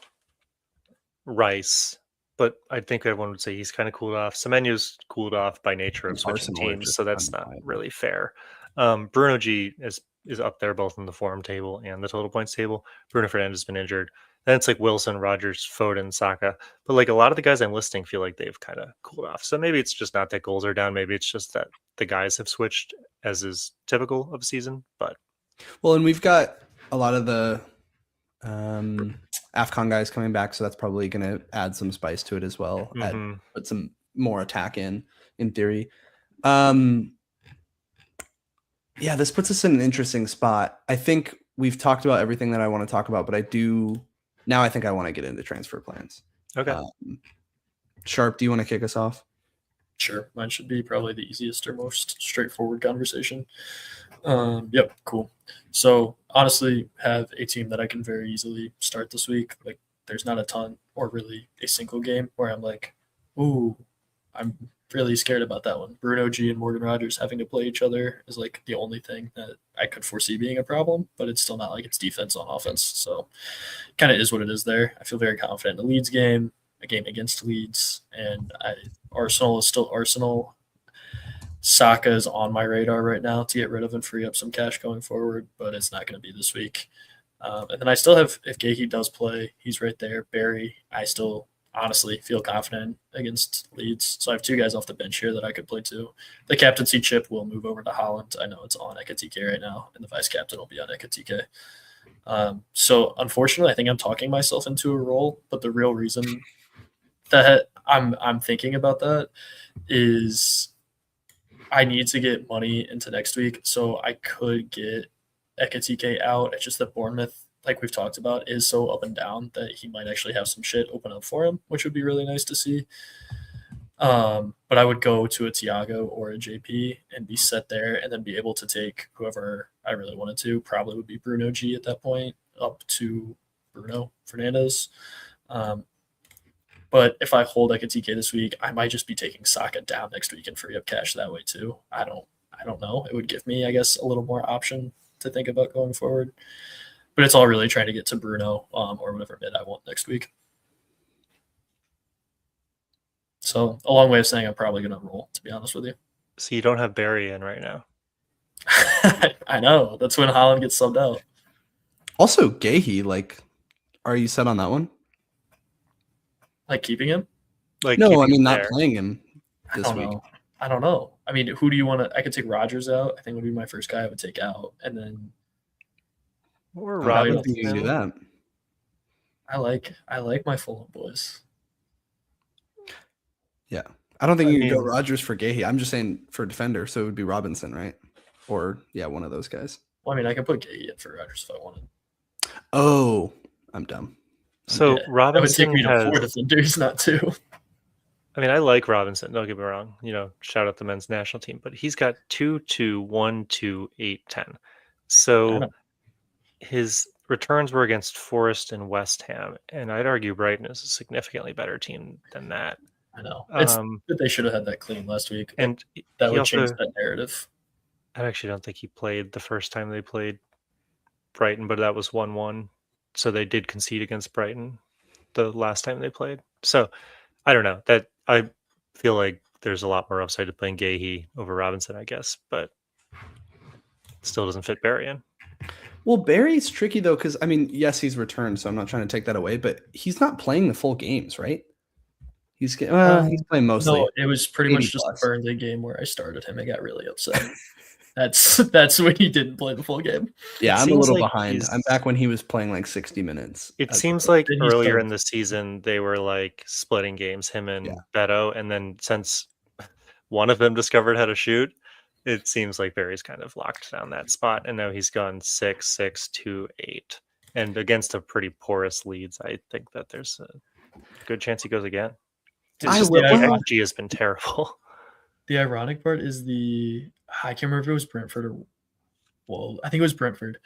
Rice, but I think everyone would say he's kind of cooled off. Semenyo's cooled off by nature of switching Arsenal are teams, just so that's not unreliable. really fair. Bruno G is up there both in the form table and the total points table. Bruno Fernandes has been injured. Then it's like Wilson, Rogers, Foden, Saka. But like a lot of the guys I'm listing feel like they've kind of cooled off. So maybe it's just not that goals are down. Maybe it's just that the guys have switched, as is typical of a season. But well, and we've got a lot of the AFCON guys coming back, so that's probably going to add some spice to it as well. Put some more attack in theory. Yeah, this puts us in an interesting spot. I think we've talked about everything that I want to talk about, but I think I want to get into transfer plans. okay. Sharp, do you want to kick us off? Sure. Mine should be probably the easiest or most straightforward conversation. Yep, cool. So honestly, have a team that I can very easily start this week. Like there's not a ton or really a single game where I'm like, ooh, I'm really scared about that one. Bruno G and Morgan Rogers having to play each other is like the only thing that I could foresee being a problem, but it's still not like it's defense on offense. So kind of is what it is there. I feel very confident in the Leeds game, a game against Leeds, and Arsenal is still Arsenal. Saka is on my radar right now to get rid of and free up some cash going forward, but it's not going to be this week. And then I still have, if Gahey does play, he's right there. Barry, I still honestly feel confident against Leeds. So I have two guys off the bench here that I could play too. The captaincy chip will move over to Holland. I know it's on Ekatike right now, and the vice captain will be on Ekatike. So unfortunately, I think I'm talking myself into a role, but the real reason that I'm thinking about that is I need to get money into next week, so I could get Ekatike out. It's just that Bournemouth, like we've talked about, is so up and down that he might actually have some shit open up for him, which would be really nice to see. But I would go to a Thiago or a JP and be set there and then be able to take whoever I really wanted to. Probably would be Bruno G at that point, up to Bruno Fernandes. But if I hold Ekatike this week, I might just be taking Saka down next week and free up cash that way too. I don't know. It would give me, I guess, a little more option to think about going forward. But it's all really trying to get to Bruno or whatever mid I want next week. So a long way of saying I'm probably going to roll, to be honest with you. So you don't have Barry in right now. I know. That's when Holland gets subbed out. Also, Gahey, like, are you set on that one? Like keeping him? Like no, I keeping mean him not there. playing him this week. I don't know. I mean, who do you want to? I could take Rogers out. I think would be my first guy I would take out, and then Or I don't Robin. think you can do that. I like my Fulham boys. Yeah, I don't think you can go Rogers for Gahey. I'm just saying for defender, so it would be Robinson, right? Or yeah, one of those guys. Well, I mean, I could put Gahey in for Rogers if I wanted. Oh, I'm dumb. So Yeah, Robinson that would take me has, to 4 defenders, not 2. I mean, I like Robinson. Don't get me wrong. You know, shout out the men's national team, but he's got 2, 2, 1, 2, 8, 10. So his returns were against Forest and West Ham, and I'd argue Brighton is a significantly better team than that. I know. It's that they should have had that clean last week. And that would change that narrative. I actually don't think he played the first time they played Brighton, but that was 1-1. So they did concede against Brighton the last time they played. So I don't know. That I feel like there's a lot more upside to playing Gahey over Robinson, I guess, but still doesn't fit Barry in. Well, Barry's tricky though, because I mean, yes, he's returned, so I'm not trying to take that away, but he's not playing the full games, right? He's playing mostly. No, it was pretty much just the Burnley game where I started him and got really upset. That's when he didn't play the full game. Yeah, It I'm a seems little like behind. I'm back when he was playing like 60 minutes. It as seems a- like Then he earlier started- in the season they were like splitting games, him and Yeah. Beto, and then since one of them discovered how to shoot, it seems like Barry's kind of locked down that spot, and now he's gone 6-6-2-8, and against a pretty porous Leeds, I think that there's a good chance he goes again. It's I just will- the well- XG has been terrible. The ironic part is I can't remember if it was Brentford or I think it was Brentford,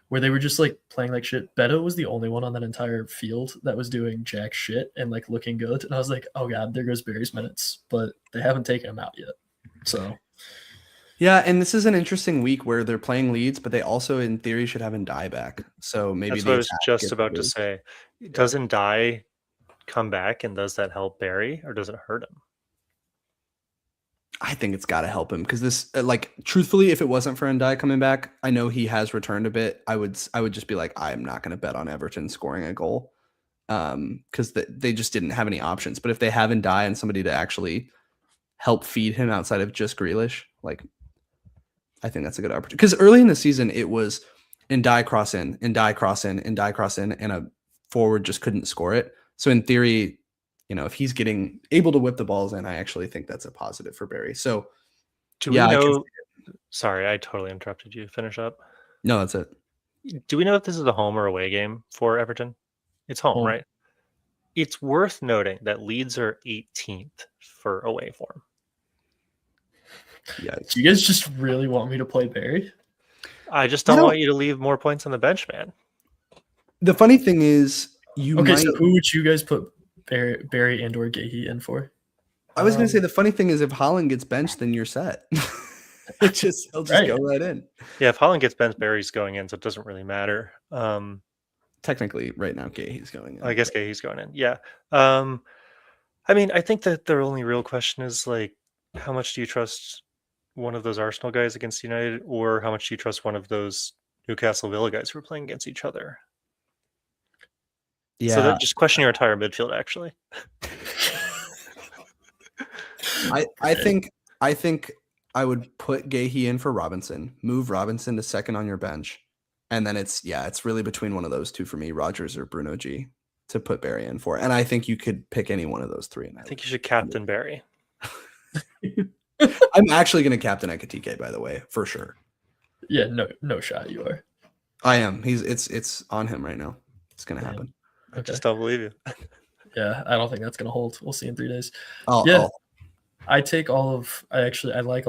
where they were just like playing like shit. Beto was the only one on that entire field that was doing jack shit and like looking good. And I was like, oh god, there goes Barry's minutes. But they haven't taken him out yet. So Yeah, and this is an interesting week where they're playing Leeds, but they also, in theory, should have Ndai back. So maybe That's what I was attack just gets about to moved. say. Doesn't Die come back, and does that help Barry, or does it hurt him? I think it's got to help him because this, like, truthfully, if it wasn't for Ndai coming back, I know he has returned a bit. I would just be like, I'm not going to bet on Everton scoring a goal, because they just didn't have any options. But if they have Ndai and somebody to actually help feed him outside of just Grealish, like, I think that's a good opportunity. Because early in the season, it was Ndai cross in, Ndai cross in, Ndai cross in, and a forward just couldn't score it. So in theory, if he's getting able to whip the balls in, I actually think that's a positive for Barry. So Do yeah, we I can know? Sorry, I totally interrupted you. Finish up. no, that's it. Do we know if this is a home or away game for Everton? It's home, Home. right? It's worth noting that Leeds are 18th for away form. Yeah, do you guys just really want me to play Barry? I just don't want you to leave more points on the bench, man. the funny thing is, you Okay, might. so who would you guys put Barry and or Gahey in for? I was going to say the funny thing is, if Haaland gets benched, then you're set. He'll just Right. go right in. Yeah, if Haaland gets benched, Barry's going in, so it doesn't really matter. Technically, right now, he's going in. I guess he's going in. Yeah. I mean, I think that the only real question is like, how much do you trust one of those Arsenal guys against United, or how much do you trust one of those Newcastle Villa guys who are playing against each other? Yeah, So that just question your entire midfield, actually. I think I would put Gahey in for Robinson, move Robinson to second on your bench, and then it's really between one of those two for me, Rogers or Bruno G, to put Barry in for. And I think you could pick any one of those three. I think you should captain Barry. I'm actually going to captain Ekatike, by the way, for sure. Yeah, no shot. You are. I am. It's on him right now. It's going to happen. I just don't believe you. Yeah, I don't think that's gonna hold. We'll see in 3 days. I like all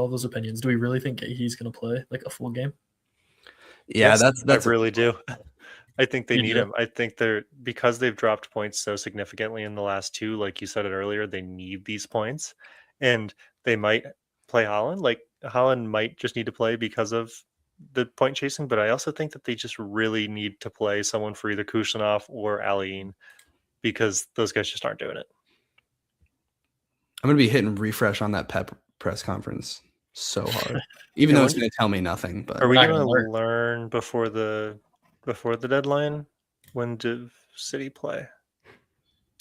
those opinions. Do we really think he's gonna play like a full game? Yeah, Yes, that's I really do. I think they You need do? him. I think because they've dropped points so significantly in the last two, like you said it earlier, they need these points, and they might play Holland. Like Holland might just need to play because of the point chasing, but I also think that they just really need to play someone for either Kushlanov or Aliin, because those guys just aren't doing it. I'm going to be hitting refresh on that Pep press conference so hard, even though it's going to tell me nothing. But Are we Not going to gonna learn before the deadline? When do City play?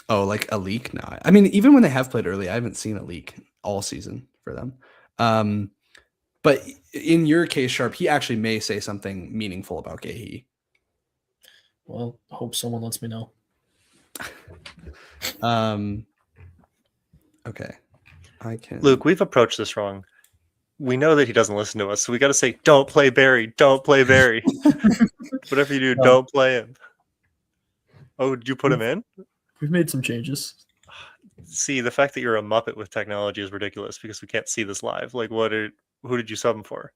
oh, like a leak? No, I mean, even when they have played early, I haven't seen a leak all season for them. But in your case, Sharp, he actually may say something meaningful about Gahey. Well, hope someone lets me know. Okay, I can. Luke, we've approached this wrong. We know that he doesn't listen to us, so we got to say, "Don't play Barry. Don't play Barry. Whatever you do, No. don't play him." Oh, did you put him in? We've made some changes. See, the fact that you're a Muppet with technology is ridiculous because we can't see this live. Like, who did you sub him for?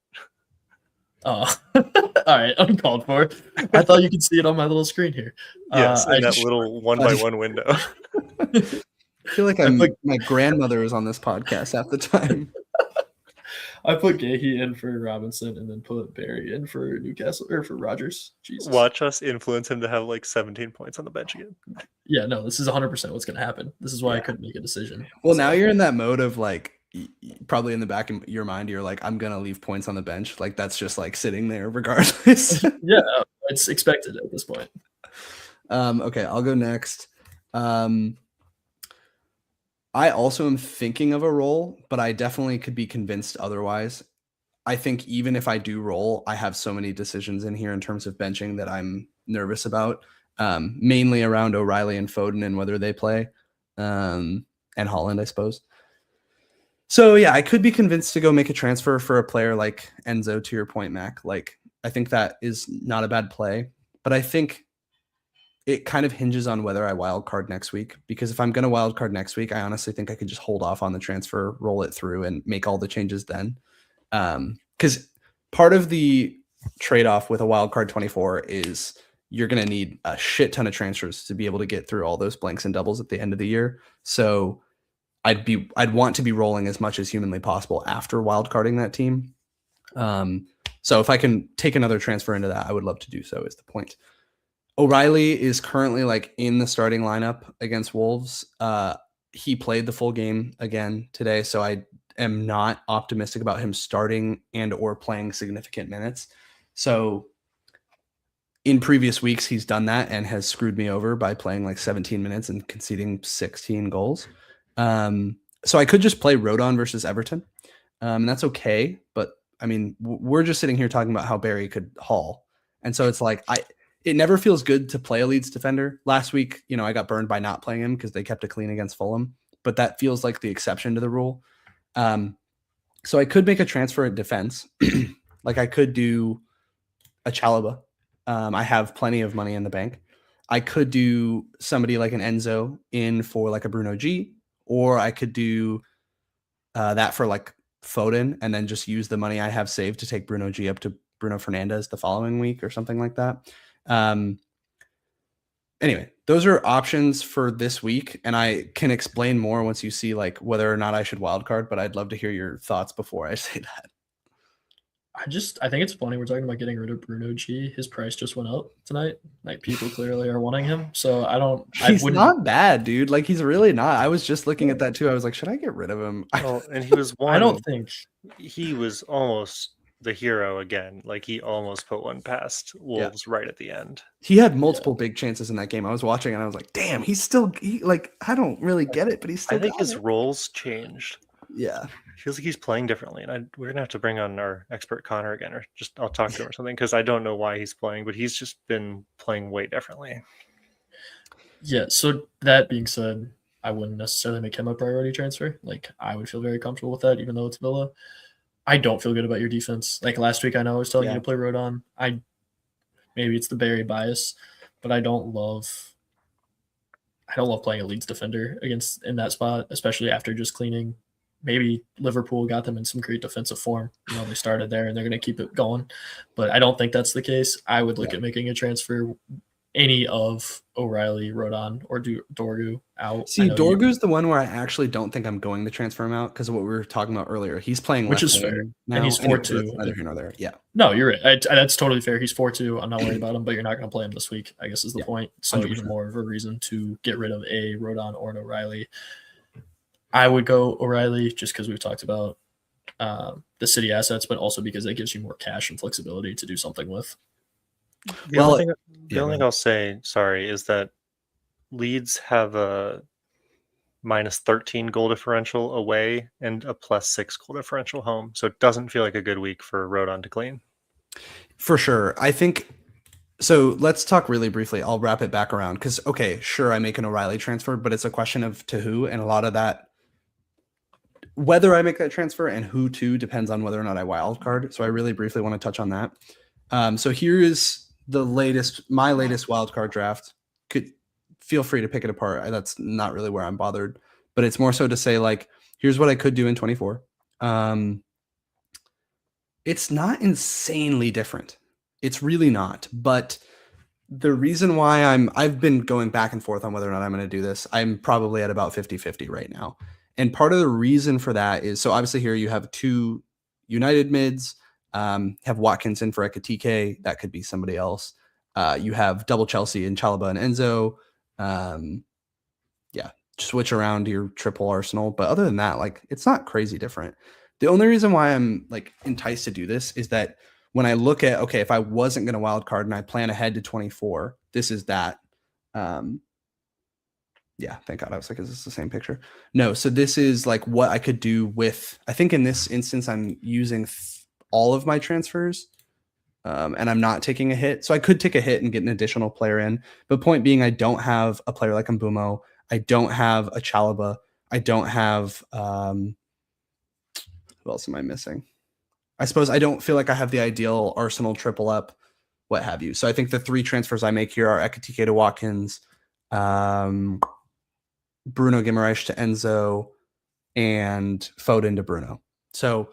Oh, all right, uncalled for. I thought you could see it on my little screen here. Yes, in I that just- little 1x1 window. I feel like my grandmother is on this podcast half the time. I put Gahey in for Robinson and then put Barry in for Newcastle or for Rogers. Jesus. Watch us influence him to have like 17 points on the bench again. Yeah, no, this is 100% what's going to happen. This is why I Yeah. couldn't make a decision. Well, now you're in that mode of like, probably in the back of your mind, you're like, I'm going to leave points on the bench. Like, that's just like sitting there regardless. Yeah, it's expected at this point. Okay, I'll go next. I also am thinking of a role, but I definitely could be convinced otherwise. I think even if I do roll, I have so many decisions in here in terms of benching that I'm nervous about, mainly around O'Reilly and Foden and whether they play, and Holland, I suppose. So yeah, I could be convinced to go make a transfer for a player like Enzo, to your point, Mac. Like, I think that is not a bad play, but I think it kind of hinges on whether I wildcard next week, because if I'm going to wildcard next week, I honestly think I could just hold off on the transfer, roll it through, and make all the changes then. Because part of the trade-off with a wildcard 24 is you're going to need a shit ton of transfers to be able to get through all those blanks and doubles at the end of the year. So I'd want to be rolling as much as humanly possible after wildcarding that team. So if I can take another transfer into that, I would love to do so, is the point. O'Reilly is currently like in the starting lineup against Wolves. He played the full game again today, so I am not optimistic about him starting and or playing significant minutes. So in previous weeks, he's done that and has screwed me over by playing like 17 minutes and conceding 16 goals. So I could just play Rodon versus Everton. And that's okay. But I mean, we're just sitting here talking about how Barry could haul. And so it's like, it never feels good to play a Leeds defender. Last week, I got burned by not playing him because they kept it clean against Fulham, but that feels like the exception to the rule. So I could make a transfer at defense. Like I could do a Chalobah. I have plenty of money in the bank. I could do somebody like an Enzo in for like a Bruno G, or I could do that for like Foden and then just use the money I have saved to take Bruno G up to Bruno Fernandes the following week or something like that. Anyway, those are options for this week, and I can explain more once you see like whether or not I should wildcard, but I'd love to hear your thoughts before I say that. I think it's funny we're talking about getting rid of Bruno G. His price just went up tonight. Like people clearly are wanting him. So He's not bad, dude. Like he's really not. I was just looking at that too. I was like, should I get rid of him? Oh, and he was one. I don't think he was almost the hero again. Like he almost put one past Wolves right at the end. He had multiple big chances in that game. I was watching and I was like, damn, I don't really get it, but he's still. I think his roles changed. Yeah. Feels like he's playing differently, and we're gonna have to bring on our expert Connor again, or just I'll talk to him or something, because I don't know why he's playing, but he's just been playing way differently. Yeah. So that being said, I wouldn't necessarily make him a priority transfer. Like I would feel very comfortable with that, even though it's Villa. I don't feel good about your defense. Like last week, I know I was telling you to play Rodon. Maybe it's the Barry bias, but I don't love playing a Leeds defender in that spot, especially after just cleaning. Maybe Liverpool got them in some great defensive form. They started there and they're going to keep it going. But I don't think that's the case. I would look at making a transfer, any of O'Reilly, Rodon, or Dorgu out. See, Dorgu's the one where I actually don't think I'm going to transfer him out because of what we were talking about earlier. He's playing which is fair. Now, and he's 4-2. Neither here nor there. Yeah. No, you're right. That's totally fair. He's 4-2. I'm not worried about him, but you're not going to play him this week, I guess is the point. So 100%. Even more of a reason to get rid of a Rodon or an O'Reilly. I would go O'Reilly just because we've talked about the City assets, but also because that gives you more cash and flexibility to do something with. The only thing I'll say, sorry, is that Leeds have a minus 13 goal differential away and a plus 6 goal differential home. So it doesn't feel like a good week for Rodon to clean. For sure. I think so. Let's talk really briefly. I'll wrap it back around because, okay, sure, I make an O'Reilly transfer, but it's a question of to who, and a lot of that, whether I make that transfer and who to, depends on whether or not I wildcard. So I really briefly want to touch on that. So here is my latest wildcard draft. Could feel free to pick it apart. That's not really where I'm bothered, but it's more so to say like, here's what I could do in 24. It's not insanely different. It's really not. But the reason why I've been going back and forth on whether or not I'm going to do this, I'm probably at about 50-50 right now. And part of the reason for that is, so obviously here you have two United mids, have Watkins in for Ekatike. That could be somebody else. You have double Chelsea and Chalobah and Enzo. Switch around your triple Arsenal. But other than that, like, it's not crazy different. The only reason why I'm like enticed to do this is that when I look at, okay, if I wasn't going to wild card and I plan ahead to 24, this is that. Thank God. I was like, is this the same picture? No. So this is like what I could do with, I think in this instance, I'm using all of my transfers. And I'm not taking a hit. So I could take a hit and get an additional player in. But point being, I don't have a player like Mbumo. I don't have a Chalobah. I don't have who else am I missing? I suppose I don't feel like I have the ideal Arsenal triple up, what have you. So I think the 3 transfers I make here are Ekitike to Watkins, Bruno Guimaraes to Enzo, and Foden to Bruno. So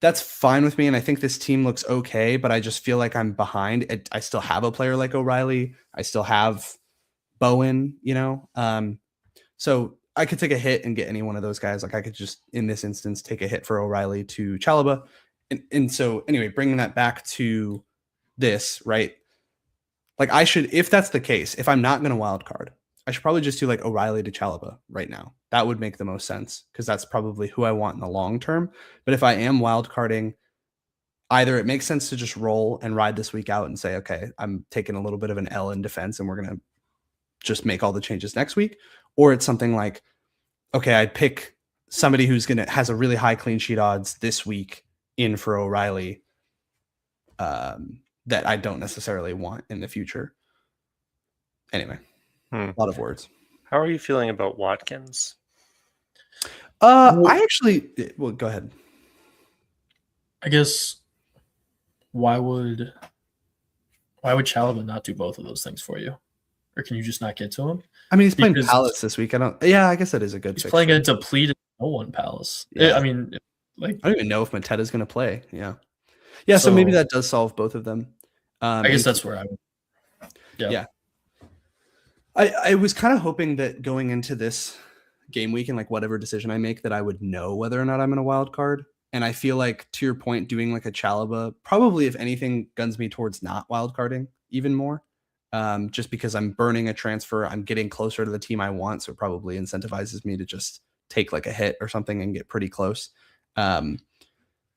that's fine with me, and I think this team looks okay, but I just feel like I'm behind. I still have a player like O'Reilly. I still have Bowen, so I could take a hit and get any one of those guys. Like I could just, in this instance, take a hit for O'Reilly to Chalobah. And so anyway, bringing that back to this, right? Like I should, if that's the case, if I'm not going to wild card, I should probably just do like O'Reilly to Chalobah right now. That would make the most sense because that's probably who I want in the long term. But if I am wild carding, either it makes sense to just roll and ride this week out and say, okay, I'm taking a little bit of an L in defense and we're going to just make all the changes next week. Or it's something like, okay, I pick somebody who's has a really high clean sheet odds this week in for O'Reilly that I don't necessarily want in the future. Anyway. A lot of words. How are you feeling about Watkins? I actually, well, go ahead. I guess why would Chalobah not do both of those things for you, or can you just not get to him? I mean, he's playing Palace this week. I guess that is a good. He's playing a depleted no one Palace. Yeah. I mean, like I don't even know if Mateta's going to play. Yeah. So maybe that does solve both of them. I guess that's where I would. Yeah. I was kind of hoping that going into this game week and like whatever decision I make that I would know whether or not I'm in a wild card. And I feel like, to your point, doing like a Chalobah, probably if anything, guns me towards not wild carding even more. Just because I'm burning a transfer, I'm getting closer to the team I want. So it probably incentivizes me to just take like a hit or something and get pretty close. I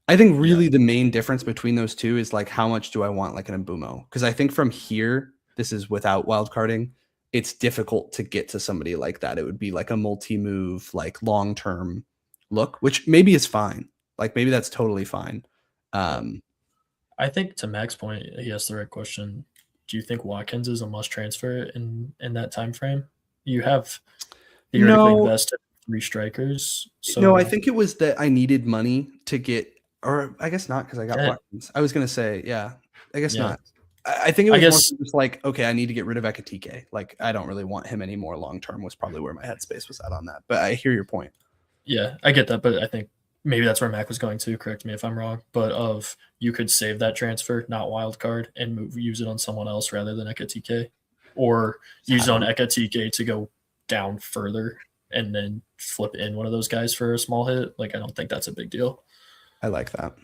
think really the main difference between those two is like how much do I want like an Mbumo? Because I think from here, this is without wild carding, it's difficult to get to somebody like that. It would be like a multi-move, like long-term look, which maybe is fine. Like maybe that's totally fine. I think to Mac's point, he asked the right question. Do you think Watkins is a must transfer in that time frame? You have theoretically invested 3 strikers. So no, I think it was that I needed money to get, or I guess not because I got Watkins. I was gonna say, I guess not. I think it was more just like, okay, I need to get rid of Ekitike. Like, I don't really want him anymore long term was probably where my headspace was at on that. But I hear your point. Yeah, I get that. But I think maybe that's where Mac was going to. Correct me if I'm wrong. But you could save that transfer, not wild card, and use it on someone else rather than Ekitike. Or use on Ekitike to go down further and then flip in one of those guys for a small hit. Like, I don't think that's a big deal. I like that.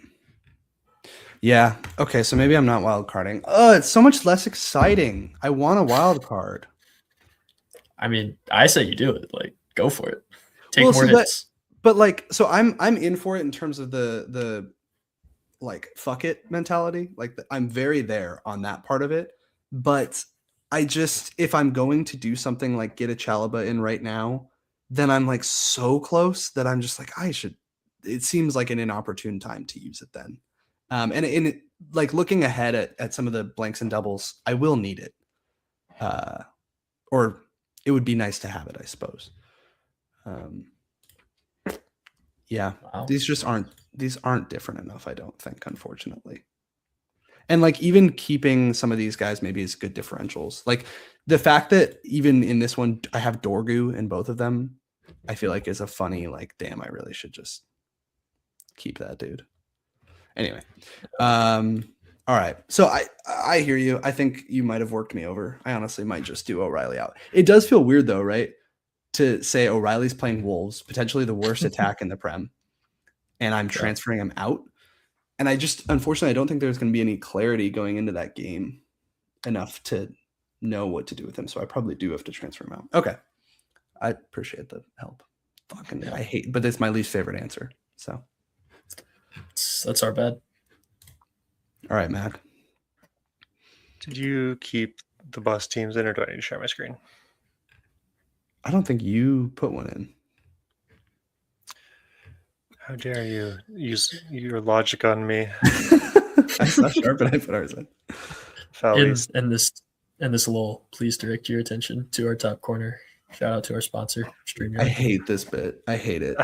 Yeah. Okay. So maybe I'm not wild carding. Oh, it's so much less exciting. I want a wild card. I mean, I say you do it. Like, go for it. Take more hits. But like, so I'm in for it in terms of the like fuck it mentality. Like I'm very there on that part of it. But I just, if I'm going to do something like get a Chalobah in right now, then I'm like so close that I'm just like, it seems like an inopportune time to use it then. And like looking ahead at some of the blanks and doubles, I will need it. Or it would be nice to have it, I suppose. Yeah, wow. These aren't different enough, I don't think, unfortunately. And like even keeping some of these guys maybe is good differentials. Like the fact that even in this one, I have Dorgu in both of them, I feel like is a funny, like, damn, I really should just keep that dude. Anyway, all right. So I hear you. I think you might have worked me over. I honestly might just do O'Reilly out. It does feel weird though, right? To say O'Reilly's playing Wolves, potentially the worst attack in the Prem, and I'm transferring him out. And unfortunately, I don't think there's going to be any clarity going into that game enough to know what to do with him. So I probably do have to transfer him out. Okay. I appreciate the help. Fucking, I hate, but it's my least favorite answer. So. That's our bad. All right, Mac. Did you keep the bus teams in, or do I need to share my screen? I don't think you put one in. How dare you use your logic on me, I saw Sharp and I put ours in. Fallies. In this lull, please direct your attention to our top corner. Shout out to our sponsor, StreamYard. I hate this bit. I hate it.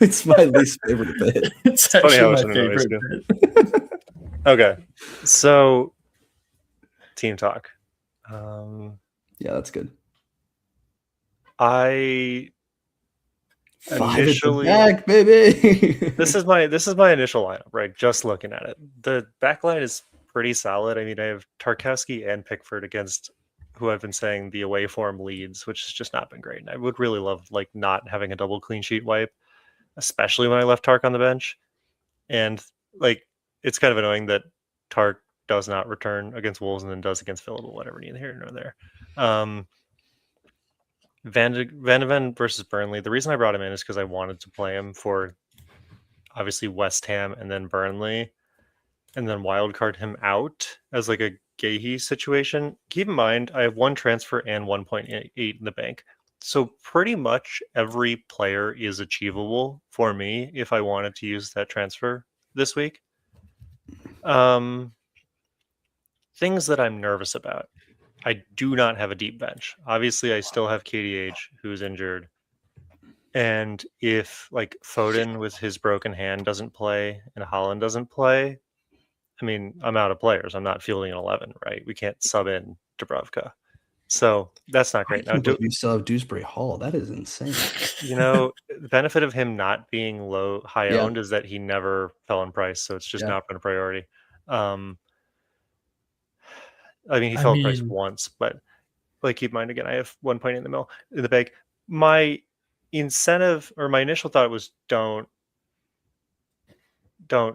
It's my least favorite bit. It's funny how actually my much it annoys favorite you. bit. Okay, so team talk. Yeah, that's good. I 5 at the initially back, baby. this is my initial lineup, right? Just looking at it, the backline is pretty solid. I mean, I have Tarkowski and Pickford against who I've been saying the away form leads, which has just not been great. And I would really love like not having a double clean sheet wipe, especially when I left Tark on the bench. And like it's kind of annoying that Tark does not return against Wolves and then does against Villa, but whatever, neither here nor there. Van de Ven versus Burnley. The reason I brought him in is because I wanted to play him for obviously West Ham and then Burnley, and then wildcard him out as like a Gahey situation. Keep in mind, I have 1 transfer and 1.8 in the bank. So pretty much every player is achievable for me if I wanted to use that transfer this week. Things that I'm nervous about. I do not have a deep bench. Obviously, I still have KDH, who's injured. And if like Foden with his broken hand doesn't play and Haaland doesn't play, I mean, I'm out of players. I'm not fielding an 11, right? We can't sub in Dubravka. So that's not great. Now, you still have Dewsbury Hall. That is insane. The benefit of him not being high Yeah. owned is that he never fell in price. So it's just not been a priority. I mean, he fell in price once, but like keep in mind again, I have 1 point in the bag. My incentive or my initial thought was don't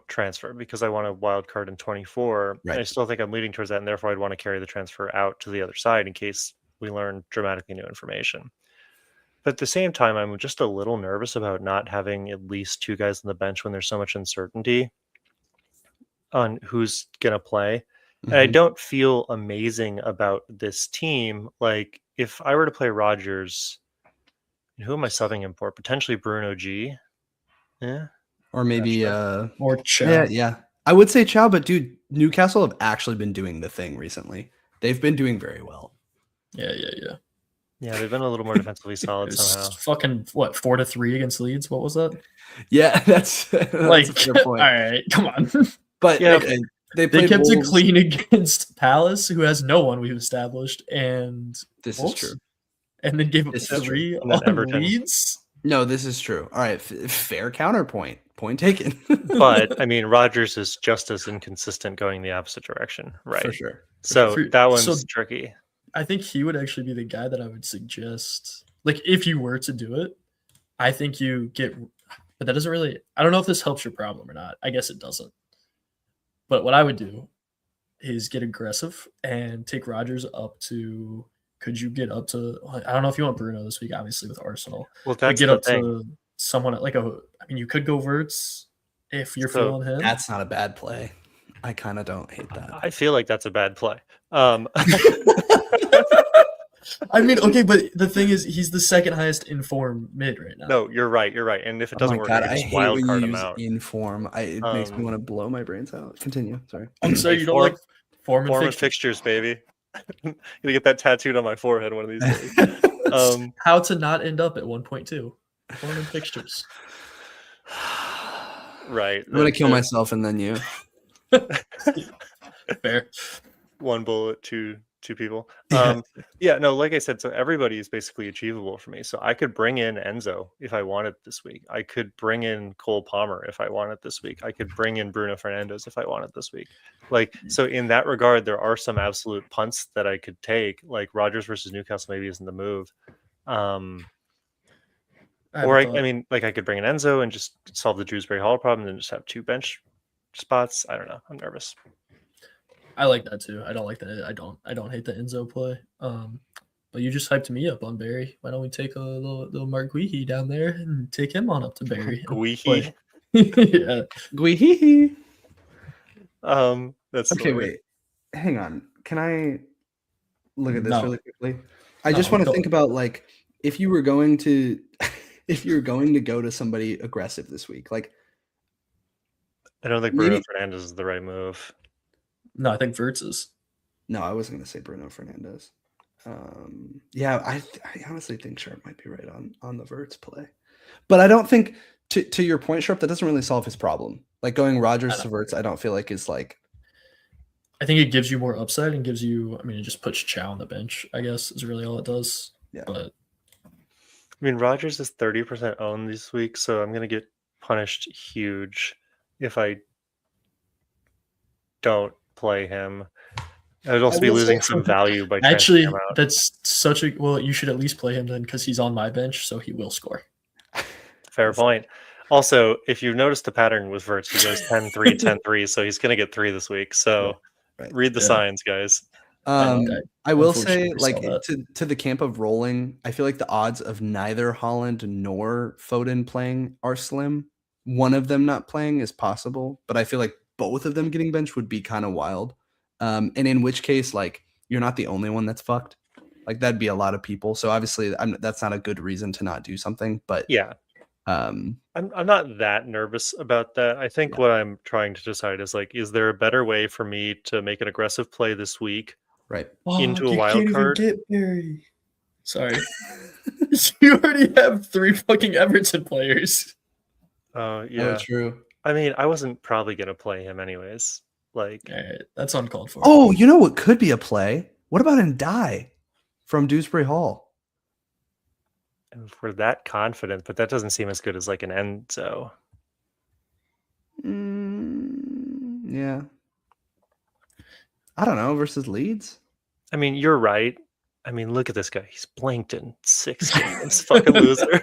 transfer because I want a wild card in 24. Right. I still think I'm leading towards that, and therefore I'd want to carry the transfer out to the other side in case we learn dramatically new information. But at the same time, I'm just a little nervous about not having at least 2 guys on the bench when there's so much uncertainty on who's going to play. And I don't feel amazing about this team. Like, if I were to play Rogers, who am I subbing him for? Potentially Bruno G. Yeah. Or maybe or Chow. Yeah. I would say Chow, but dude, Newcastle have actually been doing the thing recently. They've been doing very well. Yeah. Yeah, they've been a little more defensively solid somehow. Fucking 4-3 against Leeds. What was that? Yeah, that's like a fair point. All right, come on. But yeah, okay, they kept Wolves. it clean against Palace, who has no one we've established, and This Wolves? is true. And then gave up 3 on Everton. Leeds. No, this is true. All right, fair counterpoint. Point taken. But I mean, Rogers is just as inconsistent going the opposite direction, right? For sure. So that one's tricky. I think he would actually be the guy that I would suggest. Like, if you were to do it, I think you get, but that doesn't really, I don't know if this helps your problem or not. I guess it doesn't. But what I would do is get aggressive and take Rogers up to, could you get up to, I don't know if you want Bruno this week, obviously, with Arsenal. Well, that's get the up thing. to someone like you could go Wirtz if you're feeling him. That's not a bad play. I kind of don't hate that. I feel like that's a bad play. I mean, okay, but the thing is, he's the second highest in form mid right now. No, you're right. And if it doesn't work, God, you I just hate wild when card you him use out. in form. It makes me want to blow my brains out. Continue. Sorry. I'm sorry, you don't like form and fixtures, baby. I'm gonna get that tattooed on my forehead one of these days. How to not end up at 1.2 form and fixtures. Right. I'm gonna kill myself and then you. Fair. One bullet, two people. Yeah, no, like I said, so everybody is basically achievable for me. So I could bring in Enzo if I wanted this week. I could bring in Cole Palmer if I wanted this week. I could bring in Bruno Fernandes if I wanted this week. Like, so in that regard, there are some absolute punts that I could take. Like Rogers versus Newcastle maybe isn't the move. I mean, like I could bring in Enzo and just solve the Dewsbury Hall problem and just have 2 bench spots. I don't know. I'm nervous. I like that too. I don't like that. I don't hate the Enzo play. But you just hyped me up on Barry. Why don't we take a little Mark Guihi down there and take him on up to Barry? Guihi. Yeah. Guihi. That's okay. Wait, hang on. Can I look at this really quickly? I just No, want to think about like if you were going to if you're going to go to somebody aggressive this week. Like, I don't think Bruno Fernandes is the right move. No, I think Verts is. No, I wasn't going to say Bruno Fernandes. Yeah, I honestly think Sharp might be right on the Verts play. But I don't think, to your point, Sharp, that doesn't really solve his problem. Like going Rogers to Verts, I don't feel like is like. I think it gives you more upside and gives you, I mean, it just puts Chow on the bench, I guess, is really all it does. Yeah. But I mean, Rogers is 30% owned this week, so I'm going to get punished huge if I don't play him. I would also be losing some value by actually, him out. that's such a, well, you should at least play him then because he's on my bench, so he will score. Fair point. Also, if you've noticed the pattern with Verts, he goes 10-3, 10-3, so he's going to get 3 this week. So read the signs, guys. I will say, like, to the camp of rolling, I feel like the odds of neither Haaland nor Foden playing are slim. One of them not playing is possible, but I feel like both of them getting benched would be kind of wild. And in which case, like, you're not the only one that's fucked. Like, that'd be a lot of people. So obviously, that's not a good reason to not do something. But yeah, I'm not that nervous about that. I think what I'm trying to decide is, like, is there a better way for me to make an aggressive play this week? Right. Into a wild card. Even get Barry. Sorry. You already have 3 fucking Everton players. Oh, yeah. Oh, true. I mean, I wasn't probably going to play him anyways. Like, right, that's uncalled for. Oh, you know what could be a play? What about Ndai from Dewsbury Hall? If we're that confident, but that doesn't seem as good as like an Enzo. Yeah. I don't know, versus Leeds. I mean, you're right. I mean, look at this guy. He's blanked in 6 games. Fucking loser.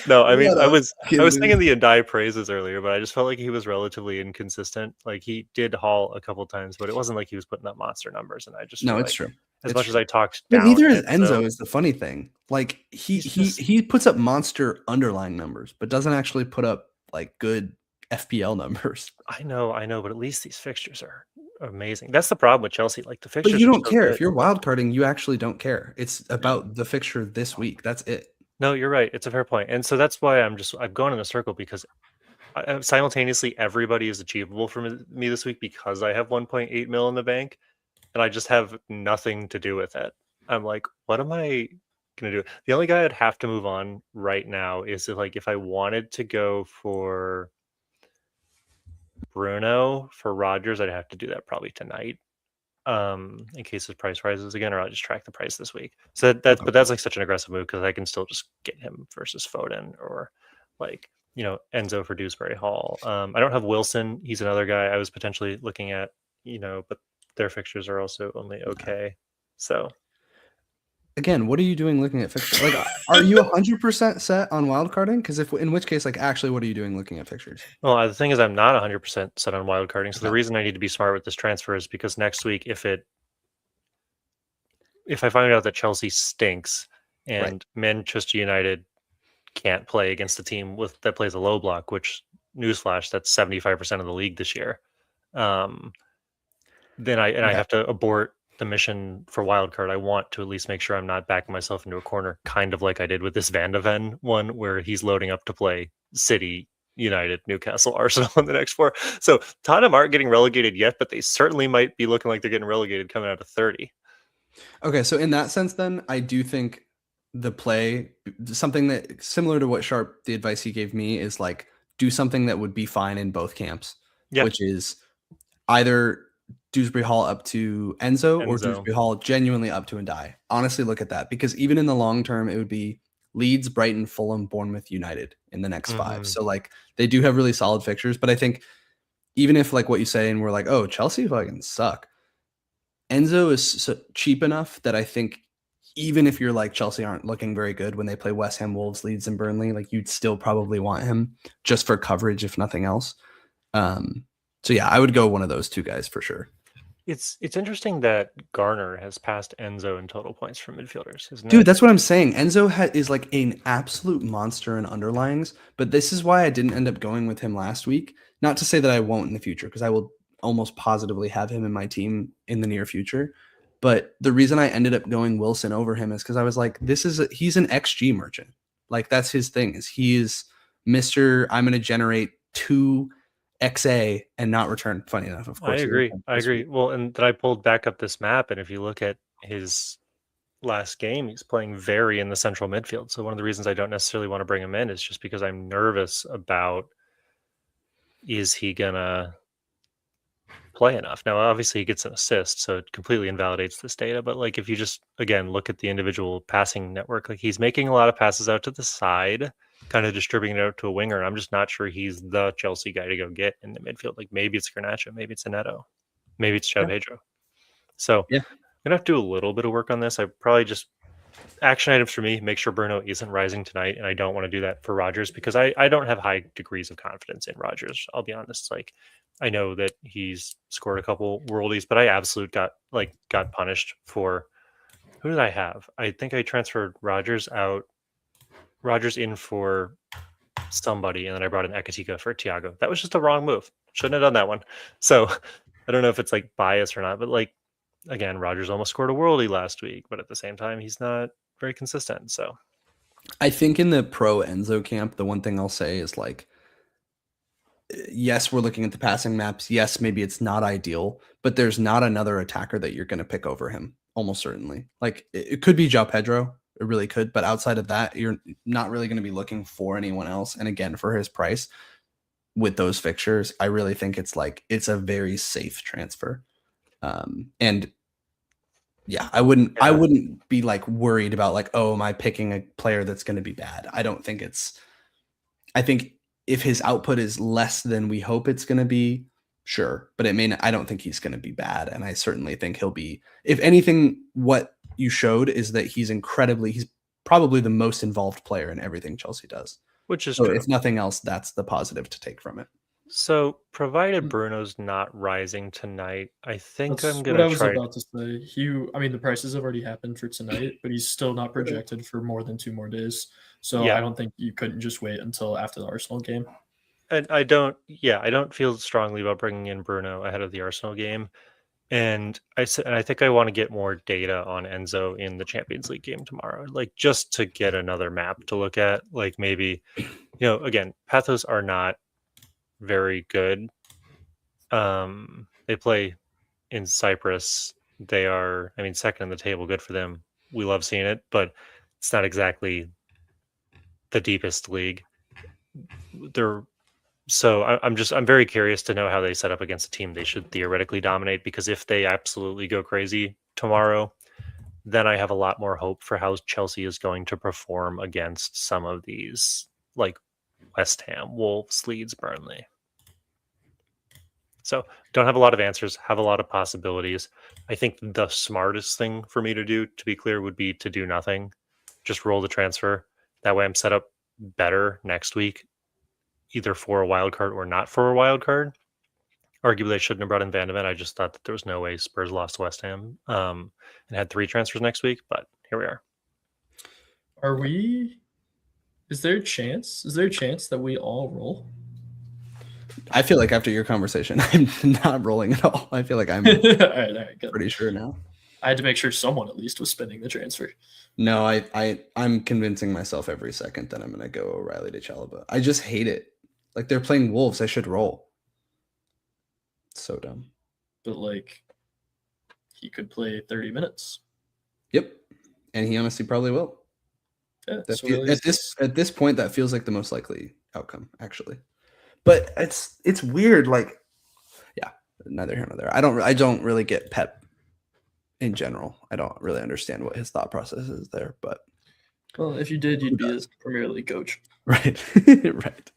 No, I mean, I was thinking the Ndai praises earlier, but I just felt like he was relatively inconsistent. Like, he did haul a couple times, but it wasn't like he was putting up monster numbers. And I just it's like, true. As much as I talked but down, neither is Enzo. Is the funny thing. Like he puts up monster underlying numbers, but doesn't actually put up like good FPL numbers. I know, but at least these fixtures are amazing. That's the problem with Chelsea. Like the fixtures, but you don't care if you're wildcarding. You actually don't care. It's about the fixture this week. That's it. No, you're right. It's a fair point, and so that's why I've gone in a circle because simultaneously everybody is achievable for me this week because I have 1.8 mil in the bank, and I just have nothing to do with it. I'm like, what am I gonna do? The only guy I'd have to move on right now is if I wanted to go for Bruno for Rogers, I'd have to do that probably tonight. In case his price rises again, or I'll just track the price this week. So but that's like such an aggressive move because I can still just get him versus Foden or like, Enzo for Dewsbury Hall. I don't have Wilson. He's another guy I was potentially looking at, but their fixtures are also only okay. So again, what are you doing looking at fixtures? Like, are you 100% set on wildcarding? Because in which case, like, actually, what are you doing looking at fixtures? Well, the thing is, I'm not 100% set on wildcarding. So the reason I need to be smart with this transfer is because next week, if I find out that Chelsea stinks and Manchester United can't play against a team that plays a low block, which, newsflash, that's 75% of the league this year, then I have to abort the mission for wildcard. I want to at least make sure I'm not backing myself into a corner, kind of like I did with this Van de Ven one, where he's loading up to play City, United, Newcastle, Arsenal in the next 4. So Tottenham aren't getting relegated yet, but they certainly might be looking like they're getting relegated coming out of 30. Okay, so in that sense, then I do think the play, something that similar to what Sharp, the advice he gave me is like do something that would be fine in both camps, which is either Dewsbury Hall up to Enzo or Dewsbury Hall genuinely up to Ndai. Honestly, look at that, because even in the long term, it would be Leeds, Brighton, Fulham, Bournemouth, United in the next 5. So like they do have really solid fixtures, but I think even if like what you say and we're like, oh, Chelsea fucking suck, Enzo is cheap enough that I think even if you're like Chelsea aren't looking very good when they play West Ham, Wolves, Leeds, and Burnley, like you'd still probably want him just for coverage, if nothing else. So yeah, I would go one of those 2 guys for sure. It's interesting that Garner has passed Enzo in total points from midfielders, isn't it? Dude, that's what I'm saying. Enzo is like an absolute monster in underlines, but this is why I didn't end up going with him last week. Not to say that I won't in the future, because I will almost positively have him in my team in the near future. But the reason I ended up going Wilson over him is because I was like, he's an XG merchant. Like that's his thing. Is he is Mr. I'm going to generate 2 XA and not return. Funny enough, of course. I agree. Well, and then I pulled back up this map, and if you look at his last game, he's playing very in the central midfield. So one of the reasons I don't necessarily want to bring him in is just because I'm nervous about, is he gonna play enough? Now, obviously he gets an assist, so it completely invalidates this data. But like, if you just again look at the individual passing network, like he's making a lot of passes out to the side, kind of distributing it out to a winger. And I'm just not sure he's the Chelsea guy to go get in the midfield. Like maybe it's Garnacho, maybe it's Neto, maybe it's João Pedro. So Yeah. I'm gonna have to do a little bit of work on this. I probably just action items for me, make sure Bruno isn't rising tonight, and I don't want to do that for Rogers because I don't have high degrees of confidence in Rogers. I'll be honest. Like I know that he's scored a couple worldies, but I absolutely got punished for, who did I have? I think I transferred Rogers in for somebody, and then I brought in Ekatika for Thiago. That was just a wrong move. Shouldn't have done that one. So I don't know if it's like bias or not, but like again, Rogers almost scored a worldie last week, but at the same time, he's not very consistent. So I think in the pro Enzo camp, the one thing I'll say is like, yes, we're looking at the passing maps. Yes, maybe it's not ideal, but there's not another attacker that you're going to pick over him. Almost certainly. Like it could be João Pedro. It really could. But outside of that, you're not really going to be looking for anyone else. And again, for his price with those fixtures, I really think it's a very safe transfer. And yeah, I wouldn't be like worried about like, oh, am I picking a player that's going to be bad? I think if his output is less than we hope it's going to be, sure. But I don't think he's going to be bad. And I certainly think he'll be, if anything, what you showed is that he's probably the most involved player in everything Chelsea does. Which is so true. If nothing else, that's the positive to take from it. So, provided Bruno's not rising tonight, I think That's I'm what going I to was try. about to say. The prices have already happened for tonight, but he's still not projected for more than 2 more days. So Yeah. I don't think you couldn't just wait until after the Arsenal game. And I don't feel strongly about bringing in Bruno ahead of the Arsenal game. And I think I want to get more data on Enzo in the Champions League game tomorrow, like just to get another map to look at. Like maybe, again, Pathos are not very good. They play in Cyprus. They are, second in the table. Good for them. We love seeing it, but it's not exactly the deepest league. I'm very curious to know how they set up against a team they should theoretically dominate, because if they absolutely go crazy tomorrow, then I have a lot more hope for how Chelsea is going to perform against some of these, like West Ham, Wolves, Leeds, Burnley. So don't have a lot of answers, have a lot of possibilities. I think the smartest thing for me to do, to be clear, would be to do nothing. Just roll the transfer. That way I'm set up better next week, either for a wild card or not for a wild card. Arguably, I shouldn't have brought in Van de Ven. I just thought that there was no way Spurs lost to West Ham and had 3 transfers next week, but here we are. Is there a chance that we all roll? I feel like after your conversation, I'm not rolling at all. I feel like I'm all right, good. Pretty sure now. I had to make sure someone at least was spending the transfer. No, I'm convincing myself every second that I'm going to go O'Reilly to Chalobah. I just hate it. Like they're playing Wolves. I should roll. So dumb. But like, he could play 30 minutes. Yep. And he honestly probably will. Yeah, at this point, that feels like the most likely outcome, actually. But it's weird. Like, yeah, neither here nor there. I don't really get Pep in general. I don't really understand what his thought process is there. But well, if you did, you'd be a Premier League coach, right? Right.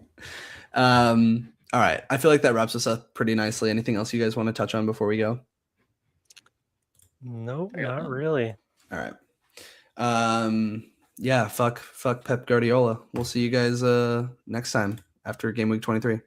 All right. I feel like that wraps us up pretty nicely. Anything else you guys want to touch on before we go? Nope, not really. All right. Yeah, fuck Pep Guardiola. We'll see you guys next time after game week 23.